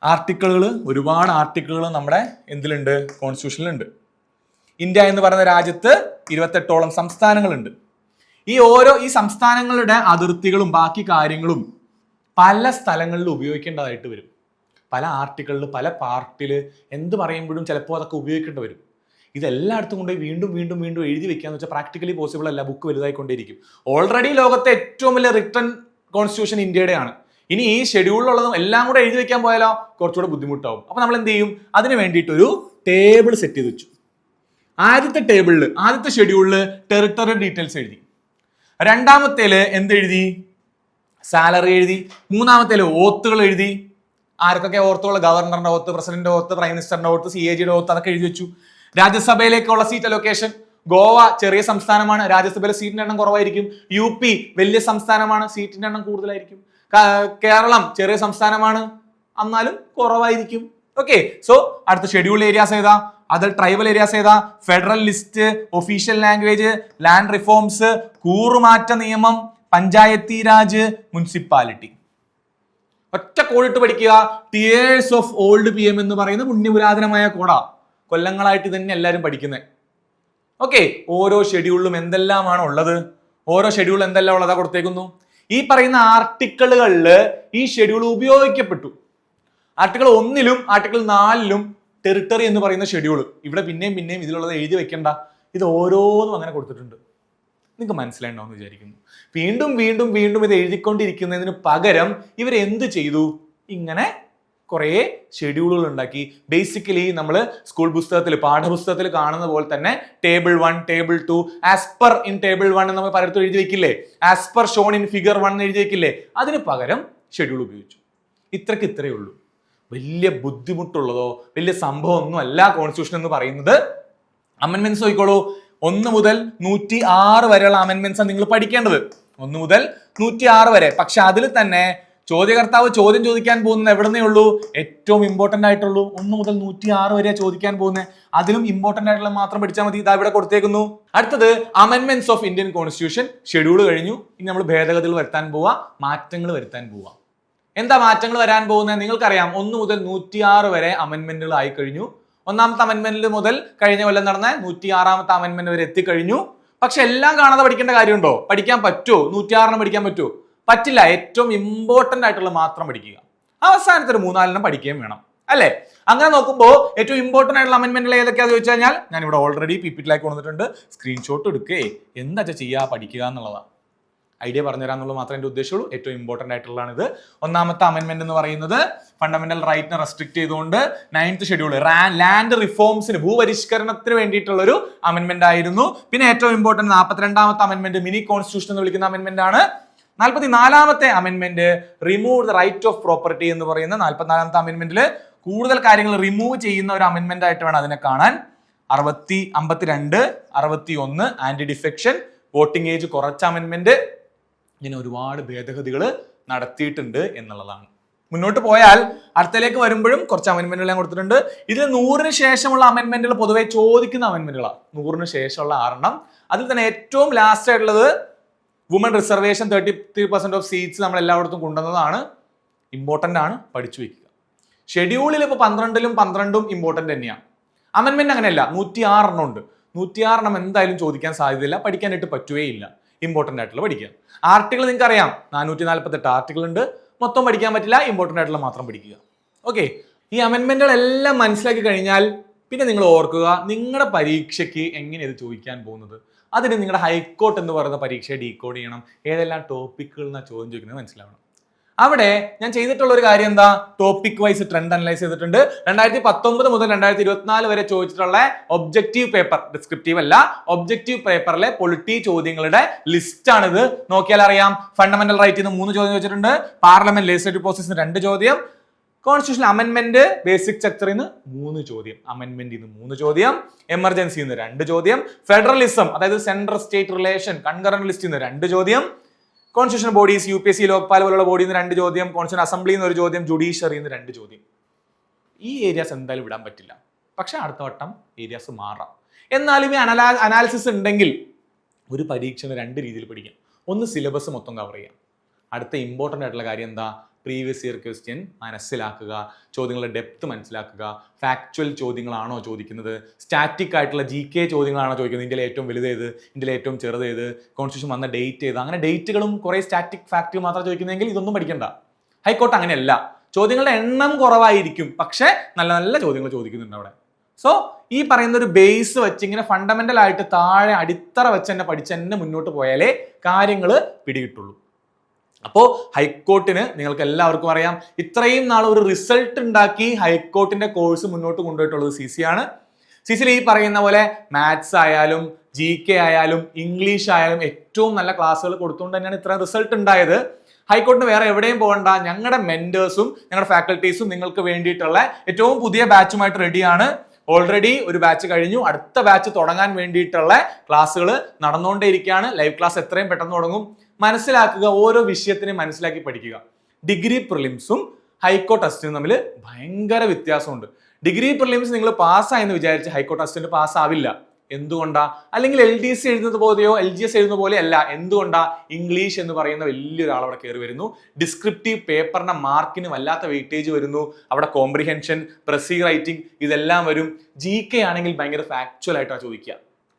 ആർട്ടിക്കിളുകൾ, ഒരുപാട് ആർട്ടിക്കിളുകൾ നമ്മുടെ എന്തിലുണ്ട്? കോൺസ്റ്റിറ്റ്യൂഷനിലുണ്ട്. ഇന്ത്യ എന്ന് പറയുന്ന രാജ്യത്ത് 28ഓളം സംസ്ഥാനങ്ങളുണ്ട്. ഈ സംസ്ഥാനങ്ങളുടെ അതിർത്തികളും ബാക്കി കാര്യങ്ങളും പല സ്ഥലങ്ങളിൽ ഉപയോഗിക്കേണ്ടതായിട്ട് വരും. പല ആർട്ടിക്കിളിൽ, പല പാർട്ടിൽ എന്ത് പറയുമ്പോഴും ചിലപ്പോൾ അതൊക്കെ ഉപയോഗിക്കേണ്ടി വരും. ഇതെല്ലായിടത്തും കൊണ്ടുപോയി വീണ്ടും വീണ്ടും വീണ്ടും എഴുതി വെക്കാന്ന് വെച്ചാൽ പ്രാക്ടിക്കലി പോസിബിൾ അല്ല. ബുക്ക് വലുതായിക്കൊണ്ടേയിരിക്കും. ഓൾറെഡി ലോകത്തെ ഏറ്റവും വലിയ റിട്ടൺ കോൺസ്റ്റിറ്റ്യൂഷൻ ഇന്ത്യയുടെയാണ്. ഇനി ഈ ഷെഡ്യൂളിലുള്ളതും എല്ലാം കൂടെ എഴുതി വെക്കാൻ പോയാലോ കുറച്ചുകൂടെ ബുദ്ധിമുട്ടാവും. അപ്പൊ നമ്മൾ എന്ത് ചെയ്യും? അതിന് വേണ്ടിയിട്ടൊരു ടേബിൾ സെറ്റ് ചെയ്ത് വെച്ചു. ആദ്യത്തെ ഷെഡ്യൂളിൽ ടെറിട്ടറി ഡീറ്റെയിൽസ് എഴുതി. രണ്ടാമത്തേല് എന്തെഴുതി? സാലറി എഴുതി. മൂന്നാമത്തേല് ഓത്തുകൾ എഴുതി. ആർക്കൊക്കെ ഓർത്തുള്ള? ഗവർണറിന്റെ ഓത്ത്, പ്രസിഡന്റിന്റെ ഓത്ത്, പ്രൈം മിനിസ്റ്ററിന്റെ ഓത്ത്, CAGയുടെ ഓത്ത്, അതൊക്കെ എഴുതി വെച്ചു. രാജ്യസഭയിലേക്കുള്ള സീറ്റ് അലൊക്കേഷൻ. ഗോവ ചെറിയ സംസ്ഥാനമാണ്, രാജ്യസഭയിലെ സീറ്റിന്റെ എണ്ണം കുറവായിരിക്കും. UP വലിയ സംസ്ഥാനമാണ്, സീറ്റിന്റെ എണ്ണം കൂടുതലായിരിക്കും. കേരളം ചെറിയ സംസ്ഥാനമാണ്, എന്നാലും കുറവായിരിക്കും. ഓക്കെ, സോ അടുത്ത ഷെഡ്യൂൾ ഏരിയാസ് ഏതാ? അത് ട്രൈബൽ ഏരിയാസ് ഏതാ? Federal list, official language, land reforms, കൂറുമാറ്റ നിയമം, പഞ്ചായത്തി രാജ്, മുനിസിപ്പാലിറ്റി. ഒറ്റ കോഡിട്ട് പഠിക്കുക. ടിയേഴ്സ് ഓഫ് ഓൾഡ് PM എന്ന് പറയുന്ന പുണ്യപുരാതനമായ കോഡാ. കൊല്ലങ്ങളായിട്ട് തന്നെ എല്ലാവരും പഠിക്കുന്നത്. ഓക്കെ, ഓരോ ഷെഡ്യൂളിലും എന്തെല്ലാമാണ് ഉള്ളത്? ഓരോ ഷെഡ്യൂളിൽ എന്തെല്ലാം ഉള്ളതാ കൊടുത്തേക്കുന്നു. ഈ പറയുന്ന ആർട്ടിക്കിളുകളിൽ ഈ ഷെഡ്യൂൾ ഉപയോഗിക്കപ്പെട്ടു. ആർട്ടിക്കിൾ 1-ലും ആർട്ടിക്കിൾ 4-ലും ടെറിട്ടറി എന്ന് പറയുന്ന ഷെഡ്യൂൾ. ഇവിടെ പിന്നെയും പിന്നെയും ഇതിലുള്ളത് എഴുതി വെക്കണ്ട, ഇത് ഓരോന്നും അങ്ങനെ കൊടുത്തിട്ടുണ്ട്. നിങ്ങൾക്ക് മനസ്സിലായിട്ടുണ്ടാവും വിചാരിക്കുന്നു. വീണ്ടും വീണ്ടും വീണ്ടും ഇത് എഴുതിക്കൊണ്ടിരിക്കുന്നതിന് പകരം ഇവർ എന്ത് ചെയ്തു? ഇങ്ങനെ കുറേ ഷെഡ്യൂളുകൾ ഉണ്ടാക്കി. ബേസിക്കലി നമ്മൾ സ്കൂൾ പുസ്തകത്തിൽ, പാഠപുസ്തകത്തിൽ കാണുന്ന പോലെ തന്നെ table 1, table 2, as per in table 1 എന്ന് നമ്മൾ പലയിടത്തും എഴുതി വെക്കില്ലേ? As per shown in figure 1 എന്ന് എഴുതി വെക്കില്ലേ? അതിന് പകരം ഷെഡ്യൂൾ ഉപയോഗിച്ചു. ഇത്രയേ ഉള്ളൂ. വലിയ ബുദ്ധിമുട്ടുള്ളതോ വലിയ സംഭവം ഒന്നും അല്ല കോൺസ്റ്റിറ്റ്യൂഷൻ എന്ന് പറയുന്നത്. അമെൻമെന്റ്സ് നോക്കിക്കോളൂ. 1 മുതൽ 106 വരെയുള്ള അമെൻമെന്റ്സ് നിങ്ങൾ പഠിക്കേണ്ടത്. 1 മുതൽ 106 വരെ. പക്ഷെ അതിൽ തന്നെ ചോദ്യകർത്താവ് ചോദ്യം ചോദിക്കാൻ പോകുന്നത് എവിടുന്നേ ഉള്ളൂ? ഏറ്റവും ഇമ്പോർട്ടന്റ് ആയിട്ടുള്ളൂ. 1 മുതൽ 106 വരെ ചോദിക്കാൻ പോകുന്നത്. അതിലും ഇമ്പോർട്ടന്റ് ആയിട്ടുള്ള മാത്രം പഠിച്ചാൽ മതി. ഇതാ ഇവിടെ കൊടുത്തേക്കുന്നു. അടുത്തത് അമെൻമെന്റ്സ് ഓഫ് ഇന്ത്യൻ കോൺസ്റ്റിറ്റ്യൂഷൻ. ഷെഡ്യൂൾ കഴിഞ്ഞു. ഇനി നമ്മൾ ഭേദഗതികൾ വരുത്താൻ പോവാ, മാറ്റങ്ങൾ വരുത്താൻ പോവാ. എന്താ മാറ്റങ്ങൾ വരാൻ പോകുന്നത്? നിങ്ങൾക്കറിയാം, 1 മുതൽ 106 വരെ അമെൻമെന്റുകൾ ആയി കഴിഞ്ഞു. 1ാമത്തെ അമെൻമെന്റ് മുതൽ കഴിഞ്ഞ കൊല്ലം നടന്ന 106ാമത്തെ അമെൻമെന്റ് വരെ എത്തിക്കഴിഞ്ഞു. പക്ഷെ എല്ലാം കാണാതെ പഠിക്കേണ്ട കാര്യമുണ്ടോ? പഠിക്കാൻ പറ്റുമോ? 106 പഠിക്കാൻ പറ്റുമോ? പറ്റില്ല. ഏറ്റവും ഇമ്പോർട്ടന്റ് ആയിട്ടുള്ള മാത്രം പഠിക്കുക. അവസാനത്തെ ഒരു 3-4 പഠിക്കുകയും വേണം, അല്ലെ? അങ്ങനെ നോക്കുമ്പോൾ ഏറ്റവും ഇമ്പോർട്ടന്റ് ആയിട്ടുള്ള അമെൻമെന്റുകൾ ഏതൊക്കെയാണെന്ന് ചോദിച്ചു കഴിഞ്ഞാൽ ഞാൻ ഇവിടെ ഓൾറെഡി PPT-ലേക്ക് കൊണ്ടുവന്നിട്ടുണ്ട്. സ്ക്രീൻഷോട്ട് എടുക്കുകയെ എന്താ ചെയ്യുക, പഠിക്കുക എന്നുള്ളതാണ്. ഐഡിയ പറഞ്ഞുതരാന്നുള്ളത് മാത്രമേ എൻ്റെ ഉദ്ദേശമുള്ളൂ. ഏറ്റവും ഇമ്പോർട്ടന്റ് ആയിട്ടുള്ളതാണ് ഇത്. 1ാമത്തെ അമെൻമെന്റ് എന്ന് പറയുന്നത് ഫണ്ടമെന്റൽ റൈറ്റിനെ റെസ്ട്രിക്ട് ചെയ്തുകൊണ്ട് 9th ഷെഡ്യൂൾ ലാൻഡ് റിഫോംസിന്, ഭൂപരിഷ്കരണത്തിന് വേണ്ടിയിട്ടുള്ള ഒരു അമെൻമെന്റ് ആയിരുന്നു. പിന്നെ ഏറ്റവും ഇമ്പോർട്ടന്റ് 42ാമത്തെ അമെൻമെന്റ് മിനി കോൺസ്റ്റിറ്റ്യൂഷൻ എന്ന് വിളിക്കുന്ന അമെൻമെന്റ് ആണ്. 44ാമത്തെ അമെൻമെന്റ് remove the right of property എന്ന് പറയുന്ന 44ാമത്തെ അമെൻമെന്റിൽ കൂടുതൽ കാര്യങ്ങൾ റിമൂവ് ചെയ്യുന്ന ഒരു അമെൻമെന്റ് ആയിട്ട് വേണം അതിനെ കാണാൻ. 52, 61 ആന്റി ഡിഫെക്ഷൻ, വോട്ടിംഗ് ഏജ് കുറച്ച അമെൻമെന്റ്, ഇങ്ങനെ ഒരുപാട് ഭേദഗതികൾ നടത്തിയിട്ടുണ്ട് എന്നുള്ളതാണ്. മുന്നോട്ട് പോയാൽ അടുത്തലേക്ക് വരുമ്പോഴും കുറച്ച് അമെൻമെന്റുകൾ ഞാൻ കൊടുത്തിട്ടുണ്ട്. ഇതിൽ 100-ന് ശേഷമുള്ള അമെൻമെന്റുകൾ പൊതുവെ ചോദിക്കുന്ന അമെൻമെന്റുകളാണ്. 100-ന് ശേഷമുള്ള 6 അതിൽ തന്നെ ഏറ്റവും ലാസ്റ്റ് ആയിട്ടുള്ളത് വുമൺ റിസർവേഷൻ 33% ഓഫ് സീറ്റ്സ് നമ്മൾ എല്ലായിടത്തും കൊണ്ടുവന്നതാണ്. ഇമ്പോർട്ടന്റ് ആണ്, പഠിച്ചു വെക്കുക. ഷെഡ്യൂളിൽ ഇപ്പോൾ 12-ലും 12 ഇമ്പോർട്ടന്റ് തന്നെയാണ്. അമെൻമെന്റ് അങ്ങനെയല്ല, 106 ഉണ്ട്. 106 എന്തായാലും ചോദിക്കാൻ സാധ്യതയില്ല, പഠിക്കാനായിട്ട് പറ്റുകയില്ല. ഇമ്പോർട്ടന്റ് ആയിട്ടുള്ള പഠിക്കുക. ആർട്ടിക്കിൾ നിങ്ങൾക്ക് അറിയാം, 448 ആർട്ടിക്കിൾ ഉണ്ട്. മൊത്തം പഠിക്കാൻ പറ്റില്ല, ഇമ്പോർട്ടന്റ് ആയിട്ടുള്ള മാത്രം പഠിക്കുക. ഓക്കെ, ഈ അമെൻമെന്റുകളെല്ലാം മനസ്സിലാക്കി കഴിഞ്ഞാൽ പിന്നെ നിങ്ങൾ ഓർക്കുക, നിങ്ങളുടെ പരീക്ഷയ്ക്ക് എങ്ങനെ ഇത് ചോദിക്കാൻ പോകുന്നത്. അതിന് നിങ്ങളുടെ ഹൈക്കോർട്ട് എന്ന് പറയുന്ന പരീക്ഷയെ ഡീകോഡ് ചെയ്യണം. ഏതെല്ലാം ടോപ്പിക്കുകൾ എന്നാ ചോദ്യം ചോദിക്കുന്നത് മനസ്സിലാവണം. അവിടെ ഞാൻ ചെയ്തിട്ടുള്ള ഒരു കാര്യം എന്താ? ടോപ്പിക് വൈസ് ട്രെൻഡ് അനലൈസ് ചെയ്തിട്ടുണ്ട്. 2019 മുതൽ 2024 വരെ ചോദിച്ചിട്ടുള്ള ഒബ്ജക്റ്റീവ് പേപ്പർ, ഡിസ്ക്രിപ്റ്റീവ് അല്ല, ഒബ്ജക്റ്റീവ് പേപ്പറിലെ പൊളിറ്റി ചോദ്യങ്ങളുടെ ലിസ്റ്റ് ആണിത്. നോക്കിയാൽ അറിയാം. ഫണ്ടമെന്റൽ റൈറ്റിൽ നിന്ന് 3 ചോദ്യം ചോദിച്ചിട്ടുണ്ട്. പാർലമെന്റ് ലെജിസ്ലേറ്റീവ് പ്രോസസ്സിന് 2 ചോദ്യം. കോൺസ്റ്റിറ്റ്യൂഷൻ അമെൻമെന്റ് ബേസിക് സ്ട്രക്ചറിൽ നിന്ന് 3 ചോദ്യം. അമെൻമെന്റിൽ നിന്ന് 3 ചോദ്യം. എമർജൻസിയിൽ നിന്ന് 2 ചോദ്യം. ഫെഡറലിസം അതായത് സെൻട്രൽ സ്റ്റേറ്റ് റിലേഷൻ കൺകറന്റ് ലിസ്റ്റിൽ നിന്ന് 2 ചോദ്യം. കോൺസ്റ്റിറ്റ്യൂഷൻ ബോഡീസ് UPSC, ലോക്പാൽ പോലുള്ള ബോഡിയിൽ നിന്ന് 2 ചോദ്യം. കോൺസ്റ്റിറ്റ്യൂഷൻ അസംബ്ലിയിൽ നിന്ന് 1 ചോദ്യം. ജുഡീഷ്യറിയിൽ നിന്ന് 2 ചോദ്യം. ഈ ഏരിയാസ് എന്തായാലും വിടാൻ പറ്റില്ല. പക്ഷെ അടുത്ത വട്ടം ഏരിയാസ് മാറാം. എന്നാലും ഈ അനാലിസിസ് ഉണ്ടെങ്കിൽ ഒരു പരീക്ഷന് 2 രീതിയിൽ പഠിക്കാം. ഒന്ന് സിലബസ് മൊത്തം കവർ ചെയ്യാം. അടുത്ത ഇമ്പോർട്ടൻ്റ് ആയിട്ടുള്ള കാര്യം എന്താ? പ്രീവിയസ് ഇയർ ക്വസ്റ്റ്യൻ മനസ്സിലാക്കുക, ചോദ്യങ്ങളുടെ ഡെപ്ത് മനസ്സിലാക്കുക. ഫാക്ച്വൽ ചോദ്യങ്ങളാണോ ചോദിക്കുന്നത്, സ്റ്റാറ്റിക് ആയിട്ടുള്ള GK ചോദ്യങ്ങളാണോ ചോദിക്കുന്നത്, ഇന്ത്യയിലെ ഏറ്റവും വലുതേത്, ഇന്ത്യയിലെ ഏറ്റവും ചെറുതേത്, കോൺസ്റ്റിറ്റ്യൂഷൻ വന്ന ഡേറ്റ് ഏത്, അങ്ങനെ ഡേറ്റുകളും കുറേ സ്റ്റാറ്റിക് ഫാക്റ്റുകൾ മാത്രം ചോദിക്കുന്നതെങ്കിൽ ഇതൊന്നും പഠിക്കണ്ട. ഹൈക്കോർട്ട് അങ്ങനെയല്ല, ചോദ്യങ്ങളുടെ എണ്ണം കുറവായിരിക്കും, പക്ഷേ നല്ല നല്ല ചോദ്യങ്ങൾ ചോദിക്കുന്നുണ്ട് അവിടെ. സോ ഈ പറയുന്ന ഒരു ബേസ് വെച്ച് ഇങ്ങനെ ഫണ്ടമെന്റൽ ആയിട്ട് താഴെ അടിത്തറ വെച്ച് തന്നെ പഠിച്ച് തന്നെ മുന്നോട്ട് പോയാലേ കാര്യങ്ങൾ പിടികിട്ടുള്ളൂ. അപ്പോൾ ഹൈക്കോർട്ടിന് നിങ്ങൾക്ക് എല്ലാവർക്കും അറിയാം, ഇത്രയും നാൾ ഒരു റിസൾട്ട് ഉണ്ടാക്കി ഹൈക്കോർട്ടിന്റെ കോഴ്സ് മുന്നോട്ട് കൊണ്ടുപോയിട്ടുള്ളത് CC ആണ്. CCയിൽ ഈ പറയുന്ന പോലെ മാത്സ് ആയാലും GK ആയാലും ഇംഗ്ലീഷ് ആയാലും ഏറ്റവും നല്ല ക്ലാസ്സുകൾ കൊടുത്തുകൊണ്ട് തന്നെയാണ് ഇത്ര റിസൾട്ട് ഉണ്ടായത്. ഹൈക്കോർട്ടിന് വേറെ എവിടെയും പോകണ്ട, ഞങ്ങളുടെ മെന്റേഴ്സും ഞങ്ങളുടെ ഫാക്കൽറ്റീസും നിങ്ങൾക്ക് വേണ്ടിയിട്ടുള്ള ഏറ്റവും പുതിയ ബാച്ചുമായിട്ട് റെഡിയാണ്. ഓൾറെഡി ഒരു ബാച്ച് കഴിഞ്ഞു, അടുത്ത ബാച്ച് തുടങ്ങാൻ വേണ്ടിയിട്ടുള്ള ക്ലാസ്സുകൾ നടന്നുകൊണ്ടേയിരിക്കുകയാണ്. ലൈവ് ക്ലാസ് എത്രയും പെട്ടെന്ന് തുടങ്ങും. മനസ്സിലാക്കുക, ഓരോ വിഷയത്തിനെയും മനസ്സിലാക്കി പഠിക്കുക. ഡിഗ്രി പ്രിലിംസും ഹൈക്കോർട്ട് ടെസ്റ്റിനും തമ്മിൽ ഭയങ്കര വ്യത്യാസമുണ്ട്. ഡിഗ്രി പ്രിലിംസ് നിങ്ങൾ പാസ്സായെന്ന് വിചാരിച്ച് ഹൈക്കോർട്ട് ടെസ്റ്റിന് പാസ്സാവില്ല. എന്തുകൊണ്ടാ? അല്ലെങ്കിൽ LDC എഴുതുന്നത് പോലെയോ LGS എഴുതുന്ന പോലെ അല്ല. എന്തുകൊണ്ടാ? ഇംഗ്ലീഷ് എന്ന് പറയുന്ന വലിയൊരാൾ അവിടെ കയറി വരുന്നു. ഡിസ്ക്രിപ്റ്റീവ് പേപ്പറിന്റെ മാർക്കിന് വല്ലാത്ത വെയിറ്റേജ് വരുന്നു. അവിടെ കോംപ്രിഹെൻഷൻ, പ്രസി റൈറ്റിംഗ് ഇതെല്ലാം വരും. GK ആണെങ്കിൽ ഭയങ്കര ഫാക്ച്വൽ ആയിട്ടാണ് ചോദിക്കുക.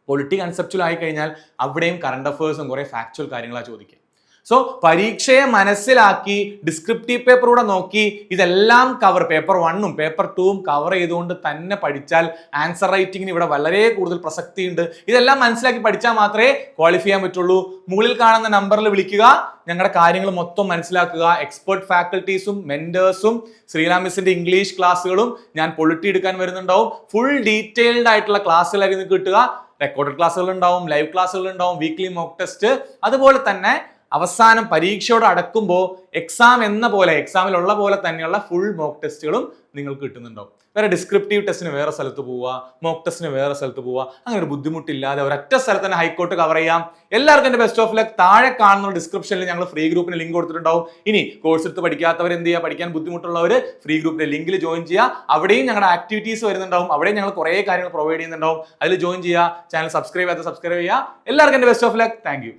പൊളിറ്റി കൺസെപ്ച്വൽ ആയി കഴിഞ്ഞാൽ അവിടെയും കറണ്ട് അഫേഴ്സും കുറെ ഫാക്ച്വൽ കാര്യങ്ങളാണ് ചോദിക്കുക. സോ പരീക്ഷയെ മനസ്സിലാക്കി ഡിസ്ക്രിപ്റ്റീവ് പേപ്പറൂടെ നോക്കി ഇതെല്ലാം പേപ്പർ 1ഉം പേപ്പർ 2ഉം കവർ ചെയ്തുകൊണ്ട് തന്നെ പഠിച്ചാൽ ആൻസർ റൈറ്റിംഗിന് ഇവിടെ വളരെ കൂടുതൽ പ്രസക്തിയുണ്ട്. ഇതെല്ലാം മനസ്സിലാക്കി പഠിച്ചാൽ മാത്രമേ ക്വാളിഫൈ ചെയ്യാൻ പറ്റുള്ളൂ. മുകളിൽ കാണുന്ന നമ്പറിൽ വിളിക്കുക, ഞങ്ങളുടെ കാര്യങ്ങൾ മൊത്തം മനസ്സിലാക്കുക. എക്സ്പെർട്ട് ഫാക്കൽറ്റീസും മെന്റേഴ്സും ശ്രീറാം മിസ്സിന്റെ ഇംഗ്ലീഷ് ക്ലാസ്സുകളും ഞാൻ പൊളിറ്റി എടുക്കാൻ വരുന്നുണ്ടാവും. ഫുൾ ഡീറ്റെയിൽഡ് ആയിട്ടുള്ള ക്ലാസ്സുകളായിരിക്കും നിങ്ങൾക്ക് കിട്ടുക. റെക്കോർഡഡ് ക്ലാസ്സുകൾ ഉണ്ടാവും, ലൈവ് ക്ലാസ്സുകൾ ഉണ്ടാവും, വീക്ക്ലി മോക്ക് ടെസ്റ്റ്. അതുപോലെ തന്നെ അവസാനം പരീക്ഷയോട് അടക്കുമ്പോൾ എക്സാമിലുള്ള പോലെ തന്നെയുള്ള ഫുൾ മോക്ക് ടെസ്റ്റുകളും നിങ്ങൾക്ക് കിട്ടുന്നുണ്ടാവും. വേറെ ഡിസ്ക്രിപ്റ്റീവ് ടെസ്റ്റിന് വേറെ സ്ഥലത്ത് പോവുക, മോക്ക് ടെസ്റ്റിന് വേറെ സ്ഥലത്ത് പോവുക, അങ്ങനെ ഒരു ബുദ്ധിമുട്ടില്ലാതെ ഒരൊറ്റ സ്ഥലത്ത് തന്നെ ഹൈക്കോർട്ട് കവർ ചെയ്യാം. എല്ലാവർക്കും എൻ്റെ ബെസ്റ്റ് ഓഫ് ലക്ക്. താഴെ കാണുന്ന ഡിസ്ക്രിപ്ഷനിൽ ഞങ്ങൾ ഫ്രീ ഗ്രൂപ്പിന് ലിങ്ക് കൊടുത്തിട്ടുണ്ടാവും. ഇനി കോഴ്സ് എടുത്ത് പഠിക്കാത്തവർ എന്ത് ചെയ്യുക, പഠിക്കാൻ ബുദ്ധിമുട്ടുള്ളവർ ഫ്രീ ഗ്രൂപ്പിന്റെ ലിങ്കിൽ ജോയിൻ ചെയ്യുക. അവിടെയും ഞങ്ങളുടെ ആക്ടിവിറ്റീസ് വരുന്നുണ്ടാവും, അവിടെയും ഞങ്ങൾ കുറേ കാര്യങ്ങൾ പ്രൊവൈഡ് ചെയ്യുന്നുണ്ടാവും. അതിൽ ജോയിൻ ചെയ്യുക. ചാനൽ സബ്സ്ക്രൈബ് ചെയ്യാത്ത സബ്സ്ക്രൈബ് ചെയ്യുക. എല്ലാവർക്കും എൻ്റെ best of luck. Thank you.